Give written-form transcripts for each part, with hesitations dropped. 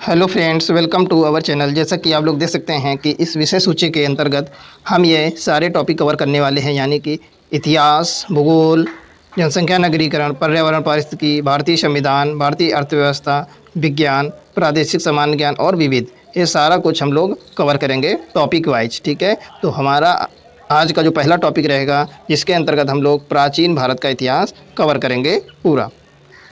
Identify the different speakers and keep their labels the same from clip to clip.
Speaker 1: Hello friends, welcome to our channel. जैसा कि आप लोग देख सकते हैं कि इस विषय सूची के अंतर्गत हम ये सारे टॉपिक कवर करने वाले हैं, यानी कि इतिहास, भूगोल, जनसंख्या नगरीकरण, पर्यावरण पारिस्थितिकी, भारतीय संविधान, भारतीय अर्थव्यवस्था, विज्ञान, प्रादेशिक सामान्य ज्ञान और विविध। ये सारा कुछ हम लोग कवर करेंगे टॉपिक वाइज। ठीक है, तो हमारा आज का जो पहला टॉपिक रहेगा, जिसके अंतर्गत हम लोग प्राचीन भारत का इतिहास कवर करेंगे पूरा।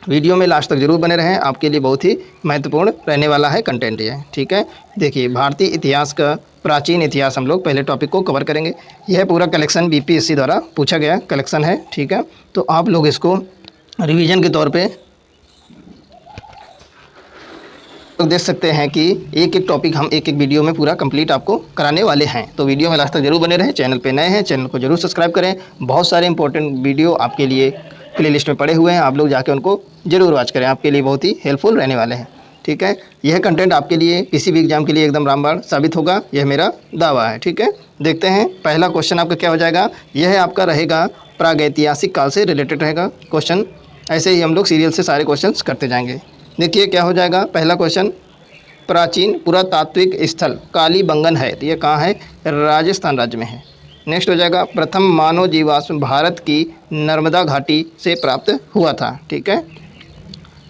Speaker 1: वीडियो में लास्ट तक जरूर बने रहें, आपके लिए बहुत ही महत्वपूर्ण रहने वाला है कंटेंट ये। ठीक है, देखिए भारतीय इतिहास का प्राचीन इतिहास हम लोग पहले टॉपिक को कवर करेंगे। यह पूरा कलेक्शन बीपीएससी द्वारा पूछा गया कलेक्शन है। ठीक है, तो आप लोग इसको रिवीजन के तौर पे लोग देख सकते हैं कि एक एक टॉपिक हम एक एक वीडियो में पूरा कंप्लीट आपको कराने वाले हैं। तो वीडियो में लास्ट तक जरूर बने रहें। चैनल पे नए हैं, चैनल को जरूर सब्सक्राइब करें। बहुत सारे इंपॉर्टेंट वीडियो आपके लिए प्लेलिस्ट में पड़े हुए हैं, आप लोग जाके उनको जरूर वॉच करें, आपके लिए बहुत ही हेल्पफुल रहने वाले हैं। ठीक है, यह कंटेंट आपके लिए किसी भी एग्जाम के लिए एकदम रामबाण साबित होगा, यह मेरा दावा है। ठीक है, देखते हैं पहला क्वेश्चन आपका क्या हो जाएगा। यह आपका रहेगा प्रागैतिहासिक काल से रिलेटेड रहेगा क्वेश्चन। ऐसे ही हम लोग सीरियल से सारे क्वेश्चन करते जाएंगे। देखिए क्या हो जाएगा पहला क्वेश्चन। प्राचीन पुरातात्विक स्थल कालीबंगन है, तो ये कहाँ है? राजस्थान राज्य में है। नेक्स्ट हो जाएगा प्रथम मानव जीवाश्म भारत की नर्मदा घाटी से प्राप्त हुआ था। ठीक है,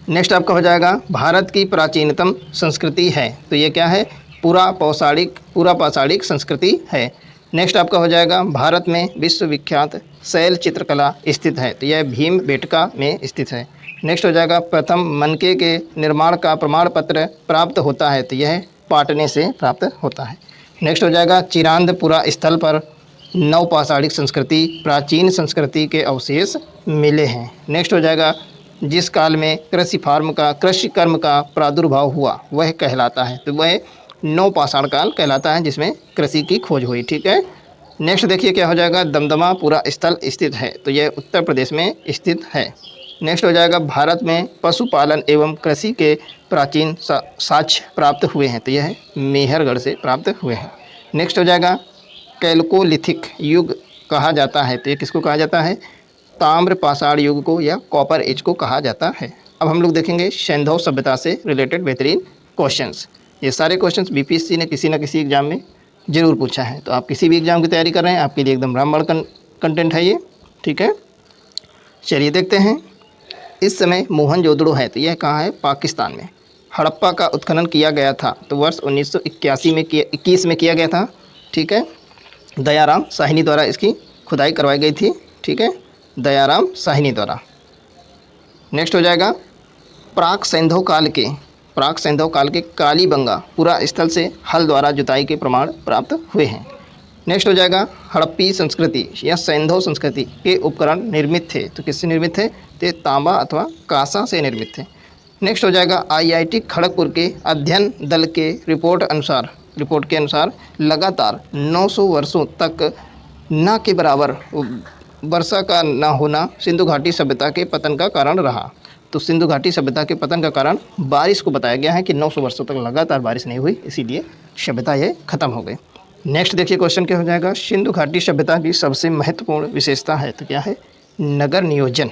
Speaker 1: नेक्स्ट आपका हो जाएगा भारत की प्राचीनतम संस्कृति है, तो ये क्या है? पुरापाषाणिक संस्कृति है। नेक्स्ट आपका हो जाएगा भारत में विश्वविख्यात शैल चित्रकला स्थित है, तो यह भीमबेटका में स्थित है। नेक्स्ट हो जाएगा प्रथम मनके के निर्माण का प्रमाण पत्र प्राप्त होता है, तो यह पाटने से प्राप्त होता है। नेक्स्ट हो जाएगा चिरांदपुरा स्थल पर नवपाषाणिक संस्कृति प्राचीन संस्कृति के अवशेष मिले हैं। नेक्स्ट हो जाएगा जिस काल में कृषि कर्म का प्रादुर्भाव हुआ वह कहलाता है, तो वह नवपाषाण काल कहलाता है, जिसमें कृषि की खोज हुई। ठीक है, नेक्स्ट देखिए क्या हो जाएगा दमदमा पूरा स्थल स्थित है, तो यह उत्तर प्रदेश में स्थित है। नेक्स्ट हो जाएगा भारत में पशुपालन एवं कृषि के प्राचीन साक्ष्य प्राप्त हुए हैं, तो यह मेहरगढ़ से प्राप्त हुए हैं। नेक्स्ट हो जाएगा कैल्कोलिथिक युग कहा जाता है, तो ये किसको कहा जाता है? ताम्र पाषाण युग को या कॉपर एज को कहा जाता है। अब हम लोग देखेंगे सैंधव सभ्यता से रिलेटेड बेहतरीन क्वेश्चंस। ये सारे क्वेश्चंस बीपीएससी ने किसी न किसी एग्जाम में ज़रूर पूछा है, तो आप किसी भी एग्जाम की तैयारी कर रहे हैं, आपके लिए एकदम रामबाण कंटेंट है ये। ठीक है, चलिए देखते हैं। इस समय मोहनजोदड़ो है, तो यह कहाँ है? पाकिस्तान में। हड़प्पा का उत्खनन किया गया था, तो वर्ष 1921 में किया गया था। ठीक है, दयाराम साहनी द्वारा इसकी खुदाई करवाई गई थी। ठीक है, दयाराम साहनी द्वारा। नेक्स्ट हो जाएगा प्राक सैंधव काल के कालीबंगा पूरा स्थल से हल द्वारा जुताई के प्रमाण प्राप्त हुए हैं। नेक्स्ट हो जाएगा हड़प्पी संस्कृति या सैंधव संस्कृति के उपकरण निर्मित थे, तो किससे निर्मित थे? ते तांबा अथवा कांसा से निर्मित थे। नेक्स्ट हो जाएगा आईआईटी खड़गपुर के अध्ययन दल के रिपोर्ट के अनुसार लगातार 900 वर्षों तक न के बराबर वर्षा का न होना सिंधु घाटी सभ्यता के पतन का कारण रहा। तो सिंधु घाटी सभ्यता के पतन का कारण बारिश को बताया गया है कि 900 वर्षों तक लगातार बारिश नहीं हुई, इसीलिए सभ्यता ये खत्म हो गई। नेक्स्ट देखिए क्वेश्चन क्या हो जाएगा। सिंधु घाटी सभ्यता की सबसे महत्वपूर्ण विशेषता है, तो क्या है? नगर नियोजन।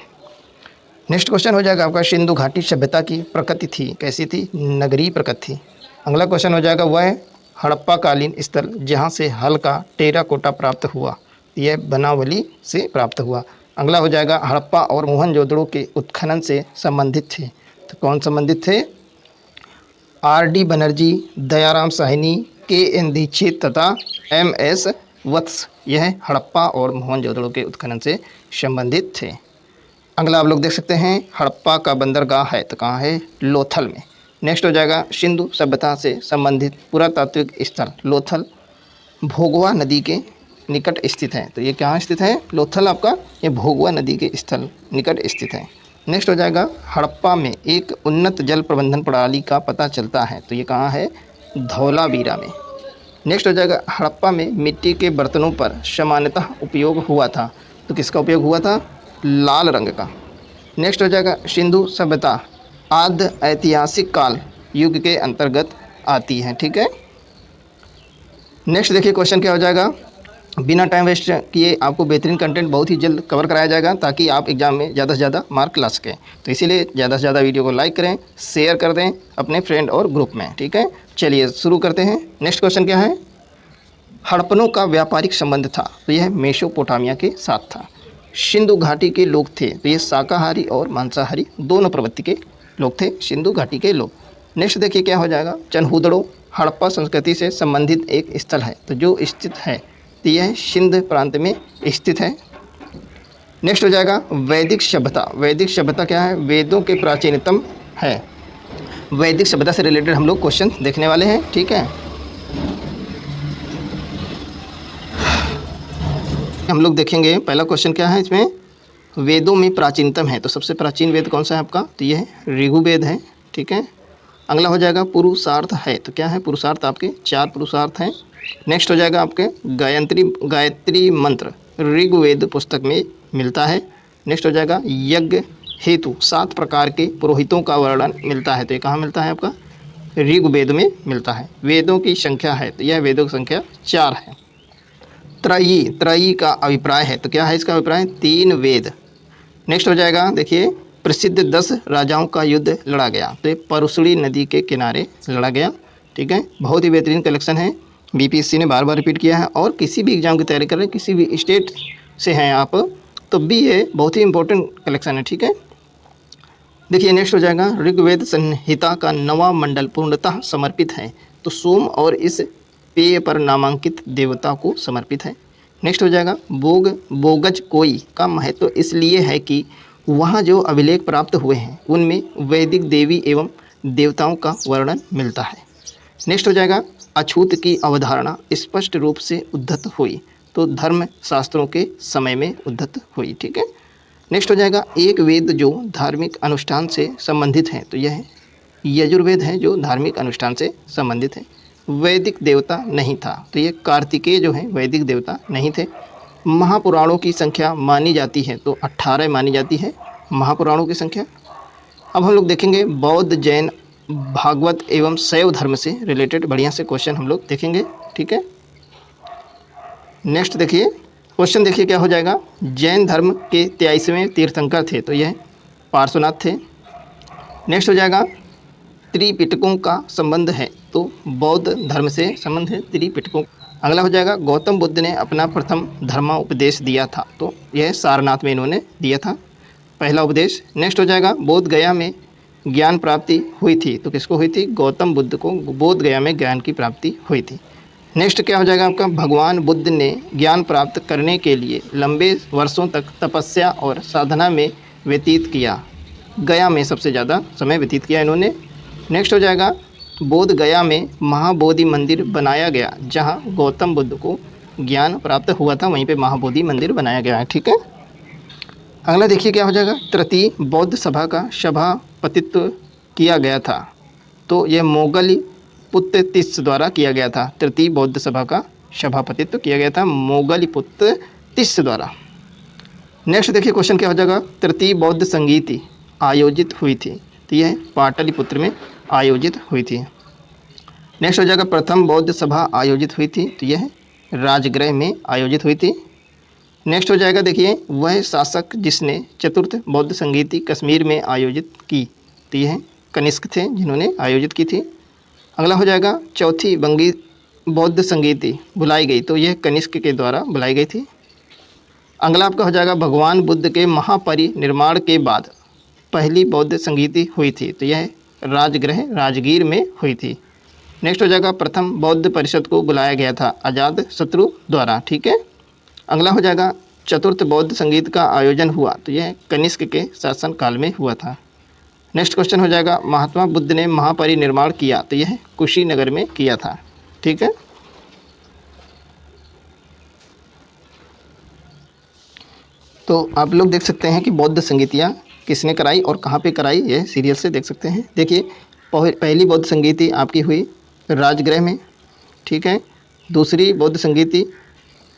Speaker 1: नेक्स्ट क्वेश्चन हो जाएगा आपका सिंधु घाटी सभ्यता की प्रकृति थी, कैसी थी? नगरीय प्रकृति थी। अगला क्वेश्चन हो जाएगा वह हड़प्पा कालीन स्थल जहाँ से हल का टेराकोटा प्राप्त हुआ, यह बनावली से प्राप्त हुआ। अगला हो जाएगा हड़प्पा और मोहनजोदड़ो के उत्खनन से संबंधित थे, तो कौन संबंधित थे? आर.डी. बनर्जी, दयाराम साहनी, के.एन. दीक्षित तथा एम.एस. वत्स, यह हड़प्पा और मोहनजोदड़ो के उत्खनन से संबंधित थे। अगला आप लोग देख सकते हैं हड़प्पा का बंदरगाह है, तो कहाँ है? लोथल में। नेक्स्ट हो जाएगा सिंधु सभ्यता से संबंधित पुरातात्विक स्थल लोथल भोगवा नदी के निकट स्थित है, तो ये कहाँ स्थित है? लोथल आपका ये भोगवा नदी के स्थल निकट स्थित है। नेक्स्ट हो जाएगा हड़प्पा में एक उन्नत जल प्रबंधन प्रणाली का पता चलता है, तो ये कहाँ है? धौलावीरा में। नेक्स्ट हो जाएगा हड़प्पा में मिट्टी के बर्तनों पर सामान्यतः उपयोग हुआ था, तो किसका उपयोग हुआ था? लाल रंग का। नेक्स्ट हो जाएगा सिंधु सभ्यता आद्य ऐतिहासिक काल युग के अंतर्गत आती है। ठीक है, नेक्स्ट देखिए क्वेश्चन क्या हो जाएगा। बिना टाइम वेस्ट किए आपको बेहतरीन कंटेंट बहुत ही जल्द कवर कराया जाएगा, ताकि आप एग्ज़ाम में ज़्यादा से ज़्यादा मार्क ला सकें। तो इसीलिए ज़्यादा से ज़्यादा वीडियो को लाइक करें, शेयर कर दें अपने फ्रेंड और ग्रुप में, ठीक है। चलिए शुरू करते हैं। नेक्स्ट क्वेश्चन क्या है? हड़प्पनों का व्यापारिक संबंध था, तो यह मेसोपोटामिया के साथ था। सिंधु घाटी के लोग थे, तो ये शाकाहारी और मांसाहारी दोनों प्रवृत्ति के लोग थे, सिंधु घाटी के लोग। नेक्स्ट देखिए क्या हो जाएगा? चनहुदड़ो हड़प्पा संस्कृति से संबंधित एक स्थल है, तो जो स्थित है तो यह सिंध प्रांत में स्थित है। नेक्स्ट हो जाएगा वैदिक सभ्यता। वैदिक सभ्यता क्या है? वेदों के प्राचीनतम है। वैदिक सभ्यता से रिलेटेड हम लोग क्वेश्चन देखने वाले हैं, ठीक है। हम लोग देखेंगे पहला क्वेश्चन क्या है इसमें, वेदों में प्राचीनतम है, तो सबसे प्राचीन वेद कौन सा है आपका? तो यह ऋग्वेद है, ठीक है। अगला हो जाएगा पुरुषार्थ है, तो क्या है पुरुषार्थ? आपके 4 पुरुषार्थ हैं। नेक्स्ट हो जाएगा आपके गायत्री मंत्र, ऋग्वेद पुस्तक में मिलता है। नेक्स्ट हो जाएगा यज्ञ हेतु 7 प्रकार के पुरोहितों का वर्णन मिलता है, तो ये कहाँ मिलता है आपका? ऋग्वेद में मिलता है। वेदों की संख्या है, तो यह वेदों की संख्या 4 है। त्रयी का अभिप्राय है, तो क्या है इसका अभिप्राय? 3 वेद। नेक्स्ट हो जाएगा देखिए प्रसिद्ध 10 राजाओं का युद्ध लड़ा गया, तो ये परुसड़ी नदी के किनारे लड़ा गया, ठीक है। बहुत ही बेहतरीन कलेक्शन है, बीपीएससी ने बार बार रिपीट किया है। और किसी भी एग्जाम की तैयारी कर रहे हैं, किसी भी स्टेट से हैं आप, तो भी ये बहुत ही इंपॉर्टेंट कलेक्शन है, ठीक है। देखिए नेक्स्ट हो जाएगा ऋग्वेद संहिता का 9वां मंडल पूर्णतः समर्पित है, तो सोम और इस पेय पर नामांकित देवता को समर्पित है। नेक्स्ट हो जाएगा बोगज कोई का महत्व इसलिए है कि वहाँ जो अभिलेख प्राप्त हुए हैं उनमें वैदिक देवी एवं देवताओं का वर्णन मिलता है। नेक्स्ट हो जाएगा अछूत की अवधारणा स्पष्ट रूप से उद्धत हुई, तो धर्म शास्त्रों के समय में उद्धत हुई, ठीक है। नेक्स्ट हो जाएगा एक वेद जो धार्मिक अनुष्ठान से संबंधित है, तो यह यजुर्वेद है जो धार्मिक अनुष्ठान से संबंधित है। वैदिक देवता नहीं था, तो ये कार्तिकेय जो है वैदिक देवता नहीं थे। महापुराणों की संख्या मानी जाती है, तो 18 मानी जाती है महापुराणों की संख्या। अब हम लोग देखेंगे बौद्ध, जैन, भागवत एवं शैव धर्म से रिलेटेड बढ़िया से क्वेश्चन हम लोग देखेंगे, ठीक है। नेक्स्ट देखिए क्वेश्चन, देखिए क्या हो जाएगा? जैन धर्म के 23वें तीर्थंकर थे, तो यह पार्श्वनाथ थे। नेक्स्ट हो जाएगा त्रिपिटकों का संबंध है, तो बौद्ध धर्म से संबंध है त्रिपिटकों। अगला हो जाएगा गौतम बुद्ध ने अपना प्रथम धर्मोपदेश दिया था, तो यह सारनाथ में इन्होंने दिया था पहला उपदेश। नेक्स्ट हो जाएगा बोध गया में ज्ञान प्राप्ति हुई थी, तो किसको हुई थी? गौतम बुद्ध को बोध गया में ज्ञान की प्राप्ति हुई थी। नेक्स्ट क्या हो जाएगा आपका? भगवान बुद्ध ने ज्ञान प्राप्त करने के लिए लंबे वर्षों तक तपस्या और साधना में व्यतीत किया, गया में सबसे ज़्यादा समय व्यतीत किया इन्होंने। नेक्स्ट हो जाएगा बोध गया में महाबोधि मंदिर बनाया गया, जहाँ गौतम बुद्ध को ज्ञान प्राप्त हुआ था, वहीं पे महाबोधि मंदिर बनाया गया है, ठीक है। अगला देखिए क्या हो जाएगा? तृतीय बौद्ध सभा का सभापतित्व किया गया था, तो यह मोगली पुत्र तिस्स द्वारा किया गया था। तृतीय बौद्ध सभा का सभापतित्व किया गया था मोगली पुत्र तिस्स द्वारा। नेक्स्ट देखिए क्वेश्चन क्या हो जाएगा? तृतीय बौद्ध संगीति आयोजित हुई थी, तो यह पाटलिपुत्र में आयोजित हुई थी। नेक्स्ट हो जाएगा प्रथम बौद्ध सभा आयोजित हुई थी, तो यह राजगृह में आयोजित हुई थी। नेक्स्ट हो जाएगा देखिए वह शासक जिसने चतुर्थ बौद्ध संगीति कश्मीर में आयोजित की, तो यह कनिष्क थे जिन्होंने आयोजित की थी। अगला हो जाएगा चौथी बंगी बौद्ध संगीति बुलाई गई, तो यह कनिष्क के द्वारा बुलाई गई थी। अगला आपका हो जाएगा भगवान बुद्ध के महापरिनिर्वाण के बाद पहली बौद्ध संगीति हुई थी, तो यह राजगृह राजगीर में हुई थी। नेक्स्ट हो जाएगा प्रथम बौद्ध परिषद को बुलाया गया था अजात शत्रु द्वारा, ठीक है। अगला हो जाएगा चतुर्थ बौद्ध संगीत का आयोजन हुआ, तो यह कनिष्क के शासन काल में हुआ था। नेक्स्ट क्वेश्चन हो जाएगा महात्मा बुद्ध ने महापरिनिर्वाण किया, तो यह कुशीनगर में किया था, ठीक है। तो आप लोग देख सकते हैं कि बौद्ध संगीतियाँ किसने कराई और कहाँ पे कराई, यह सीरियल से देख सकते हैं। देखिए पहली बौद्ध संगीति आपकी हुई राजगृह में, ठीक है। दूसरी बौद्ध संगीति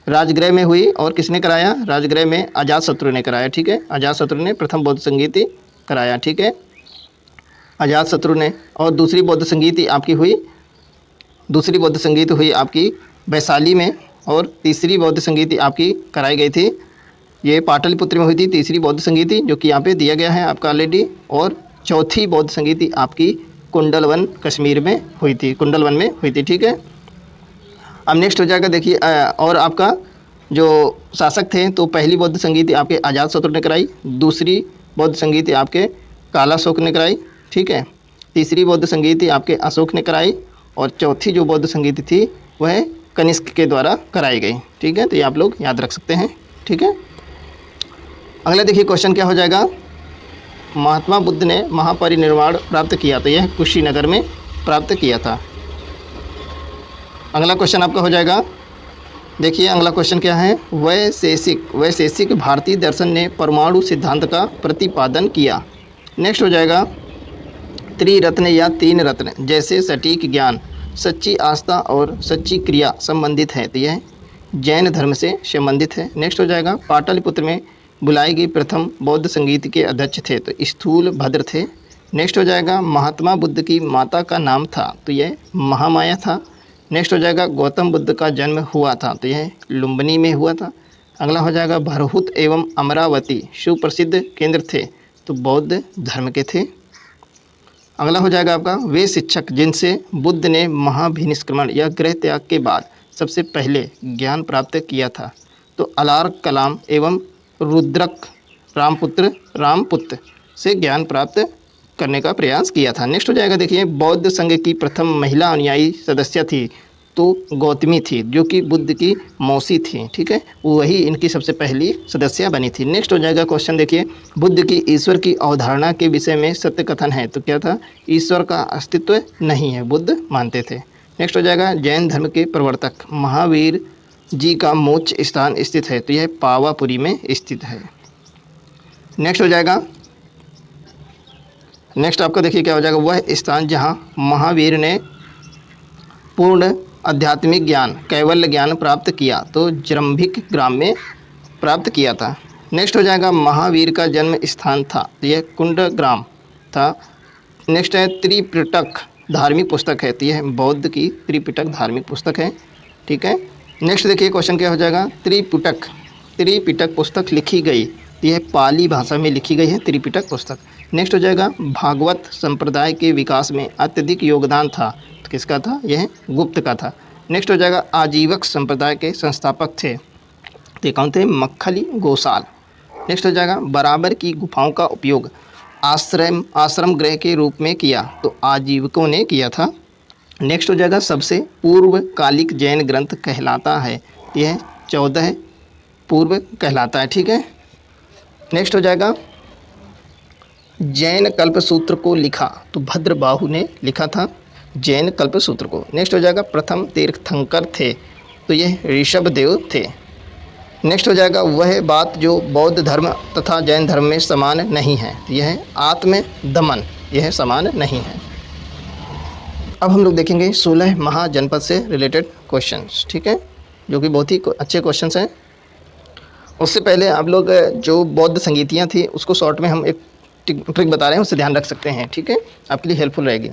Speaker 1: राजगृह में हुई और किसने कराया? राजगृह में अजातशत्रु ने कराया, ठीक है। अजातशत्रु ने प्रथम बौद्ध संगीति कराया, ठीक है, अजातशत्रु ने। और दूसरी बौद्ध संगीति आपकी हुई आपकी वैशाली में, और तीसरी बौद्ध संगीति आपकी कराई गई थी, ये पाटलिपुत्र में हुई थी तीसरी बौद्ध संगीति, जो कि यहाँ पे दिया गया है आपका ऑलरेडी। और चौथी बौद्ध संगीति आपकी कुंडलवन कश्मीर में हुई थी, कुंडलवन में हुई थी, ठीक है। अब नेक्स्ट हो जाएगा देखिए, और आपका जो शासक थे तो पहली बौद्ध संगीति आपके अजातशत्रु ने कराई, दूसरी बौद्ध संगीति आपके कालाशोक ने कराई, ठीक है। तीसरी बौद्ध संगीति आपके अशोक ने कराई और चौथी जो बौद्ध संगीति थी वह कनिष्क के द्वारा कराई गई, ठीक है। तो ये आप लोग याद रख सकते हैं, ठीक है। अगला देखिए क्वेश्चन क्या हो जाएगा, महात्मा बुद्ध ने महापरिनिर्वाण प्राप्त किया, तो यह कुशीनगर में प्राप्त किया था। अगला क्वेश्चन आपका हो जाएगा, देखिए अगला क्वेश्चन क्या है, वैशेषिक भारतीय दर्शन ने परमाणु सिद्धांत का प्रतिपादन किया। नेक्स्ट हो जाएगा, त्रिरत्न या तीन रत्न जैसे सटीक ज्ञान, सच्ची आस्था और सच्ची क्रिया संबंधित है, तो यह जैन धर्म से संबंधित है। नेक्स्ट हो जाएगा, पाटलिपुत्र में बुलाई गई प्रथम बौद्ध संगीत के अध्यक्ष थे, तो स्थूल भद्र थे। नेक्स्ट हो जाएगा, महात्मा बुद्ध की माता का नाम था, तो यह महामाया था। नेक्स्ट हो जाएगा, गौतम बुद्ध का जन्म हुआ था, तो यह लुम्बिनी में हुआ था। अगला हो जाएगा, भरहुत एवं अमरावती सुप्रसिद्ध केंद्र थे, तो बौद्ध धर्म के थे। अगला हो जाएगा आपका, वे शिक्षक जिनसे बुद्ध ने महाभिनिष्क्रमण या गृह त्याग के बाद सबसे पहले ज्ञान प्राप्त किया था, तो अलार कलाम एवं रुद्रक रामपुत्र से ज्ञान प्राप्त करने का प्रयास किया था। नेक्स्ट हो जाएगा देखिए, बौद्ध संघ की प्रथम महिला अनुयायी सदस्य थी, तो गौतमी थी, जो कि बुद्ध की मौसी थी, ठीक है, वही इनकी सबसे पहली सदस्य बनी थी। नेक्स्ट हो जाएगा क्वेश्चन देखिए, बुद्ध की ईश्वर की अवधारणा के विषय में सत्य कथन है, तो क्या था, ईश्वर का अस्तित्व नहीं है, बुद्ध मानते थे। नेक्स्ट हो जाएगा, जैन धर्म के प्रवर्तक महावीर जी का मोक्ष स्थान स्थित है, तो यह पावापुरी में स्थित है। नेक्स्ट हो जाएगा, नेक्स्ट आपका देखिए क्या हो जाएगा, वह स्थान जहाँ महावीर ने पूर्ण आध्यात्मिक ज्ञान कैवल्य ज्ञान प्राप्त किया, तो जरंभिक ग्राम में प्राप्त किया था। नेक्स्ट हो जाएगा, महावीर का जन्म स्थान था, तो यह कुंडग्राम था। नेक्स्ट है, त्रिपिटक धार्मिक पुस्तक है, तो यह बौद्ध की त्रिपिटक धार्मिक पुस्तक है, ठीक है। नेक्स्ट देखिए क्वेश्चन क्या हो जाएगा, त्रिपिटक पुस्तक लिखी गई, तो यह पाली भाषा में लिखी गई है त्रिपिटक पुस्तक। नेक्स्ट हो जाएगा, भागवत संप्रदाय के विकास में अत्यधिक योगदान था, तो किसका था, यह गुप्त का था। नेक्स्ट हो जाएगा, आजीवक संप्रदाय के संस्थापक थे, तो कौन थे, मक्खली गोसाल। नेक्स्ट हो जाएगा, बराबर की गुफाओं का उपयोग आश्रम गृह के रूप में किया, तो आजीवकों ने किया था। नेक्स्ट हो जाएगा, सबसे पूर्वकालिक जैन ग्रंथ कहलाता है, यह 14 पूर्व कहलाता है, ठीक है। नेक्स्ट हो जाएगा, जैन कल्पसूत्र को लिखा, तो भद्रबाहु ने लिखा था जैन कल्पसूत्र को। नेक्स्ट हो जाएगा, प्रथम तीर्थंकर थे, तो यह ऋषभदेव थे। नेक्स्ट हो जाएगा, वह बात जो बौद्ध धर्म तथा जैन धर्म में समान नहीं है, यह आत्मदमन, यह समान नहीं है। अब हम लोग देखेंगे 16 महाजनपद से रिलेटेड क्वेश्चंस, ठीक है, जो कि बहुत ही अच्छे क्वेश्चंस हैं। उससे पहले आप लोग जो बौद्ध संगीतियाँ थी उसको शॉर्ट में हम एक ट्रिक बता रहे हैं, उससे ध्यान रख सकते हैं, ठीक है, आपके लिए हेल्पफुल रहेगी।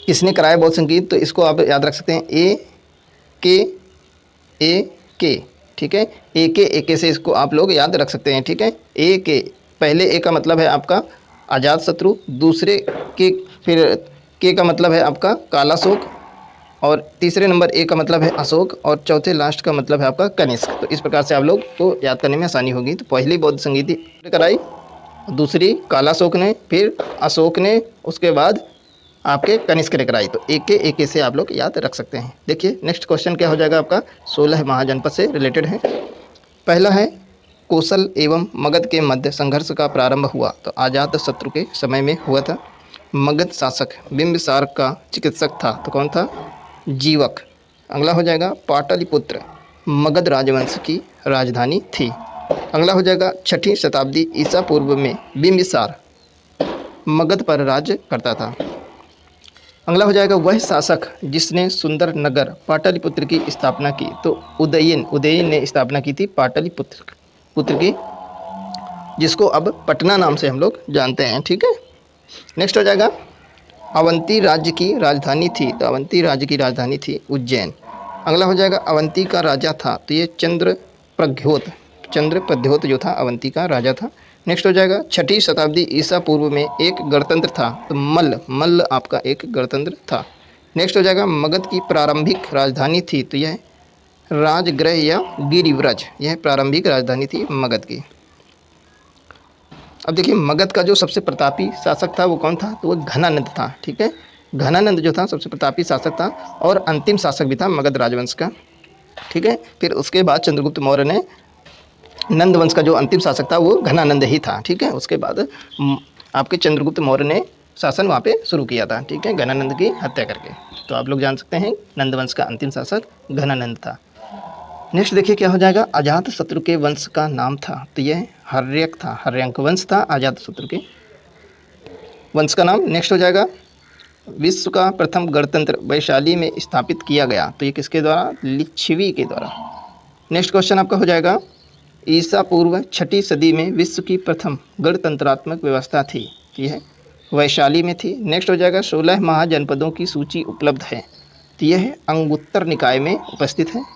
Speaker 1: किसने कराया बौद्ध संगीत, तो इसको आप याद रख सकते हैं, ए के, ठीक है, ए के से इसको आप लोग याद रख सकते हैं, ठीक है। ए के पहले ए का मतलब है आपका अजातशत्रु, दूसरे के फिर के का मतलब है आपका कालाशोक, और तीसरे नंबर ए का मतलब है अशोक, और चौथे लास्ट का मतलब है आपका कनिष्क। तो इस प्रकार से आप लोग को याद करने में आसानी होगी। तो पहली बौद्ध संगीति कराई, दूसरी कालाशोक ने, फिर अशोक ने, उसके बाद आपके कनिष्क ने कराई। तो एक के से आप लोग याद रख सकते हैं। देखिए नेक्स्ट क्वेश्चन क्या हो जाएगा आपका, 16 महाजनपद से रिलेटेड है। पहला है, कौशल एवं मगध के मध्य संघर्ष का प्रारंभ हुआ, तो अजातशत्रु के समय में हुआ था। मगध शासक बिंबिसार का चिकित्सक था, तो कौन था, जीवक। अगला हो जाएगा, पाटलिपुत्र मगध राजवंश की राजधानी थी। अगला हो जाएगा, 6वीं शताब्दी ईसा पूर्व में बिंबिसार मगध पर राज्य करता था। अगला हो जाएगा, वह शासक जिसने सुंदर नगर पाटलिपुत्र की स्थापना की, तो उदयन ने स्थापना की थी पाटलिपुत्र की, जिसको अब पटना नाम से हम लोग जानते हैं, ठीक है। नेक्स्ट हो जाएगा, अवंती राज्य की राजधानी थी, तो अवंती राज्य की राजधानी थी उज्जैन। अगला हो जाएगा अवंती का राजा था, तो ये चंद्रप्रद्योत जो था अवंती का राजा था। नेक्स्ट हो जाएगा 6ठी शताब्दी ईसा पूर्व में एक गणतंत्र था, तो मल्ल आपका एक गणतंत्र था। नेक्स्ट हो जाएगा मगध की प्रारंभिक राजधानी थी, तो यह राजगृह या गिरिव्रज, यह प्रारंभिक राजधानी थी मगध की। अब देखिए मगध का जो सबसे प्रतापी शासक था वो कौन था, तो वो घनानंद था। ठीक है, घनानंद जो था सबसे प्रतापी शासक था और अंतिम शासक भी था मगध राजवंश का। ठीक है, फिर उसके बाद चंद्रगुप्त मौर्य ने नंद वंश का जो अंतिम शासक था वो घनानंद ही था। ठीक है, उसके बाद आपके चंद्रगुप्त मौर्य ने शासन वहाँ पे शुरू किया था। ठीक है, घनानंद की हत्या करके। तो आप लोग जान सकते हैं नंद वंश का अंतिम शासक घनानंद था। नेक्स्ट देखिए क्या हो जाएगा, अजातशत्रु के वंश का नाम था, तो यह हर्यक था, हर्यंक वंश था अजातशत्रु के वंश का नाम। नेक्स्ट हो जाएगा विश्व का प्रथम गणतंत्र वैशाली में स्थापित किया गया, तो ये किसके द्वारा, लिच्छवी के द्वारा। नेक्स्ट क्वेश्चन आपका हो जाएगा ईसा पूर्व 6ठी सदी में विश्व की प्रथम गणतंत्रात्मक व्यवस्था थी, यह वैशाली में थी। नेक्स्ट हो जाएगा 16 महाजनपदों की सूची उपलब्ध है, तो यह अंगुत्तर निकाय में उपस्थित है।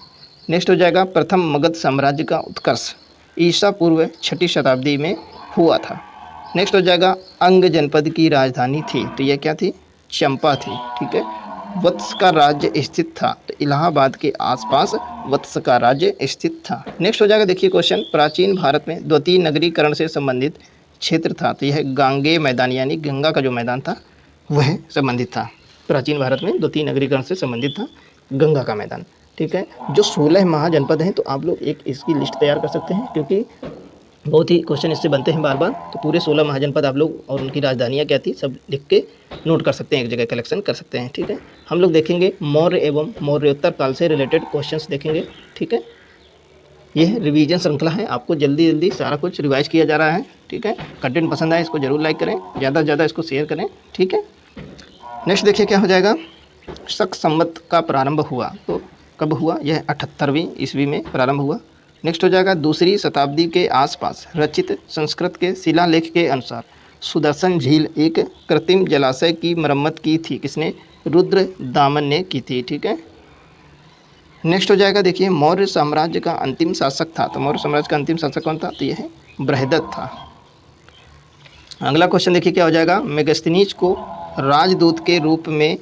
Speaker 1: नेक्स्ट हो जाएगा प्रथम मगध साम्राज्य का उत्कर्ष ईसा पूर्व 6ठी शताब्दी में हुआ था। नेक्स्ट हो जाएगा अंग जनपद की राजधानी थी, तो यह क्या थी, चंपा थी। ठीक है, वत्स का राज्य स्थित था, तो इलाहाबाद के आसपास वत्स का राज्य स्थित था। नेक्स्ट हो जाएगा देखिए क्वेश्चन, प्राचीन भारत में द्वितीय नगरीकरण से संबंधित क्षेत्र था, तो यह गांगे मैदान यानी गंगा का जो मैदान था वह संबंधित था। प्राचीन भारत में द्वितीय नगरीकरण से संबंधित था गंगा का मैदान। ठीक है, जो 16 महाजनपद हैं, तो आप लोग एक इसकी लिस्ट तैयार कर सकते हैं, क्योंकि बहुत ही क्वेश्चन इससे बनते हैं बार बार। तो पूरे 16 महाजनपद आप लोग और उनकी राजधानियाँ क्या थी सब लिख के नोट कर सकते हैं, एक जगह कलेक्शन कर सकते हैं। ठीक है, हम लोग देखेंगे मौर्य एवं मौर्योत्तर काल से रिलेटेड क्वेश्चंस देखेंगे। ठीक है, यह रिवीजन श्रृंखला है, आपको जल्दी जल्दी सारा कुछ रिवाइज किया जा रहा है। ठीक है, कंटेंट पसंद आए इसको जरूर लाइक करें, ज़्यादा से ज़्यादा इसको शेयर करें। ठीक है, नेक्स्ट देखिए क्या हो जाएगा, शक संवत का प्रारंभ हुआ, तो कब हुआ, यह 78वीं ईस्वी में प्रारंभ हुआ। नेक्स्ट हो जाएगा दूसरी शताब्दी के आसपास रचित संस्कृत के शिलालेख के अनुसार सुदर्शन झील एक कृत्रिम जलाशय की मरम्मत की थी, किसने, रुद्र दामन ने की थी। ठीक है, नेक्स्ट हो जाएगा देखिए मौर्य साम्राज्य का अंतिम शासक था, तो मौर्य साम्राज्य का अंतिम शासक कौन था, तो यह बृहदत्त था। अगला क्वेश्चन देखिए क्या हो जाएगा, मेगस्थनीज को राजदूत के रूप में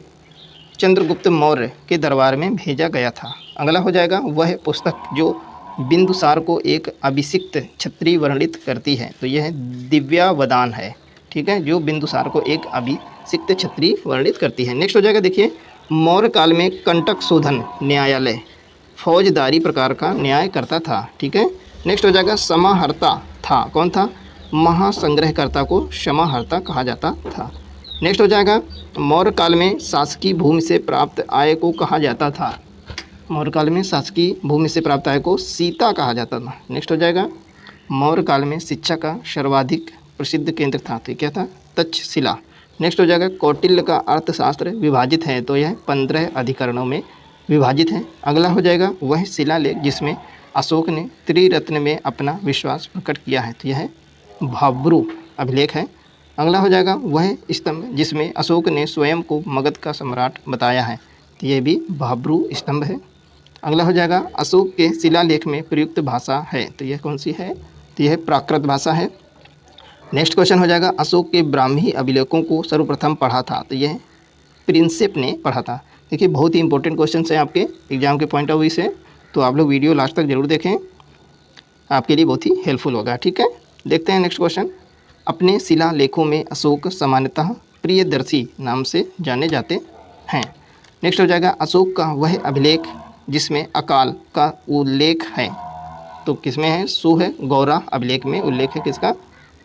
Speaker 1: चंद्रगुप्त मौर्य के दरबार में भेजा गया था। अगला हो जाएगा वह पुस्तक जो बिंदुसार को एक अभिषिक्त क्षत्रिय वर्णित करती है, तो यह दिव्यावदान है। ठीक है, जो बिंदुसार को एक अभिषिक्त क्षत्रिय वर्णित करती है। नेक्स्ट हो जाएगा देखिए मौर्य काल में कंटक शोधन न्यायालय फौजदारी प्रकार का न्याय करता था। ठीक है, नेक्स्ट हो जाएगा समाहर्ता था, कौन था, महासंग्रहकर्ता को समाहर्ता कहा जाता था। नेक्स्ट हो जाएगा मौर्य काल में शासकीय भूमि से प्राप्त आय को कहा जाता था, मौर्य काल में शासकीय भूमि से प्राप्त आय को सीता कहा जाता था। नेक्स्ट हो जाएगा मौर्य काल में शिक्षा का सर्वाधिक प्रसिद्ध केंद्र था, तो क्या था, तक्षशिला। नेक्स्ट हो जाएगा कौटिल्य का अर्थशास्त्र विभाजित है, तो यह 15 अधिकरणों में विभाजित है। अगला हो जाएगा वह शिलालेख जिसमें अशोक ने त्रिरत्न में अपना विश्वास प्रकट किया है, तो यह भाब्रू अभिलेख है। अगला हो जाएगा वह स्तंभ जिसमें अशोक ने स्वयं को मगध का सम्राट बताया है, तो यह भी भाब्रू स्तंभ है। अगला हो जाएगा अशोक के शिलालेख में प्रयुक्त भाषा है, तो यह कौन सी है, तो यह प्राकृत भाषा है। नेक्स्ट क्वेश्चन हो जाएगा अशोक के ब्राह्मी अभिलेखों को सर्वप्रथम पढ़ा था, तो यह प्रिंसेप ने पढ़ा था। देखिए बहुत ही इंपॉर्टेंट क्वेश्चन हैं आपके एग्जाम के पॉइंट ऑफ व्यू से, तो आप लोग वीडियो लास्ट तक जरूर देखें, आपके लिए बहुत ही हेल्पफुल होगा। ठीक है, देखते हैं नेक्स्ट क्वेश्चन, अपने शिलालेखों में अशोक सामान्यतः प्रियदर्शी नाम से जाने जाते हैं। नेक्स्ट हो जाएगा अशोक का वह अभिलेख जिसमें अकाल का उल्लेख है, तो किसमें है, सुह गौरा अभिलेख में उल्लेख है किसका,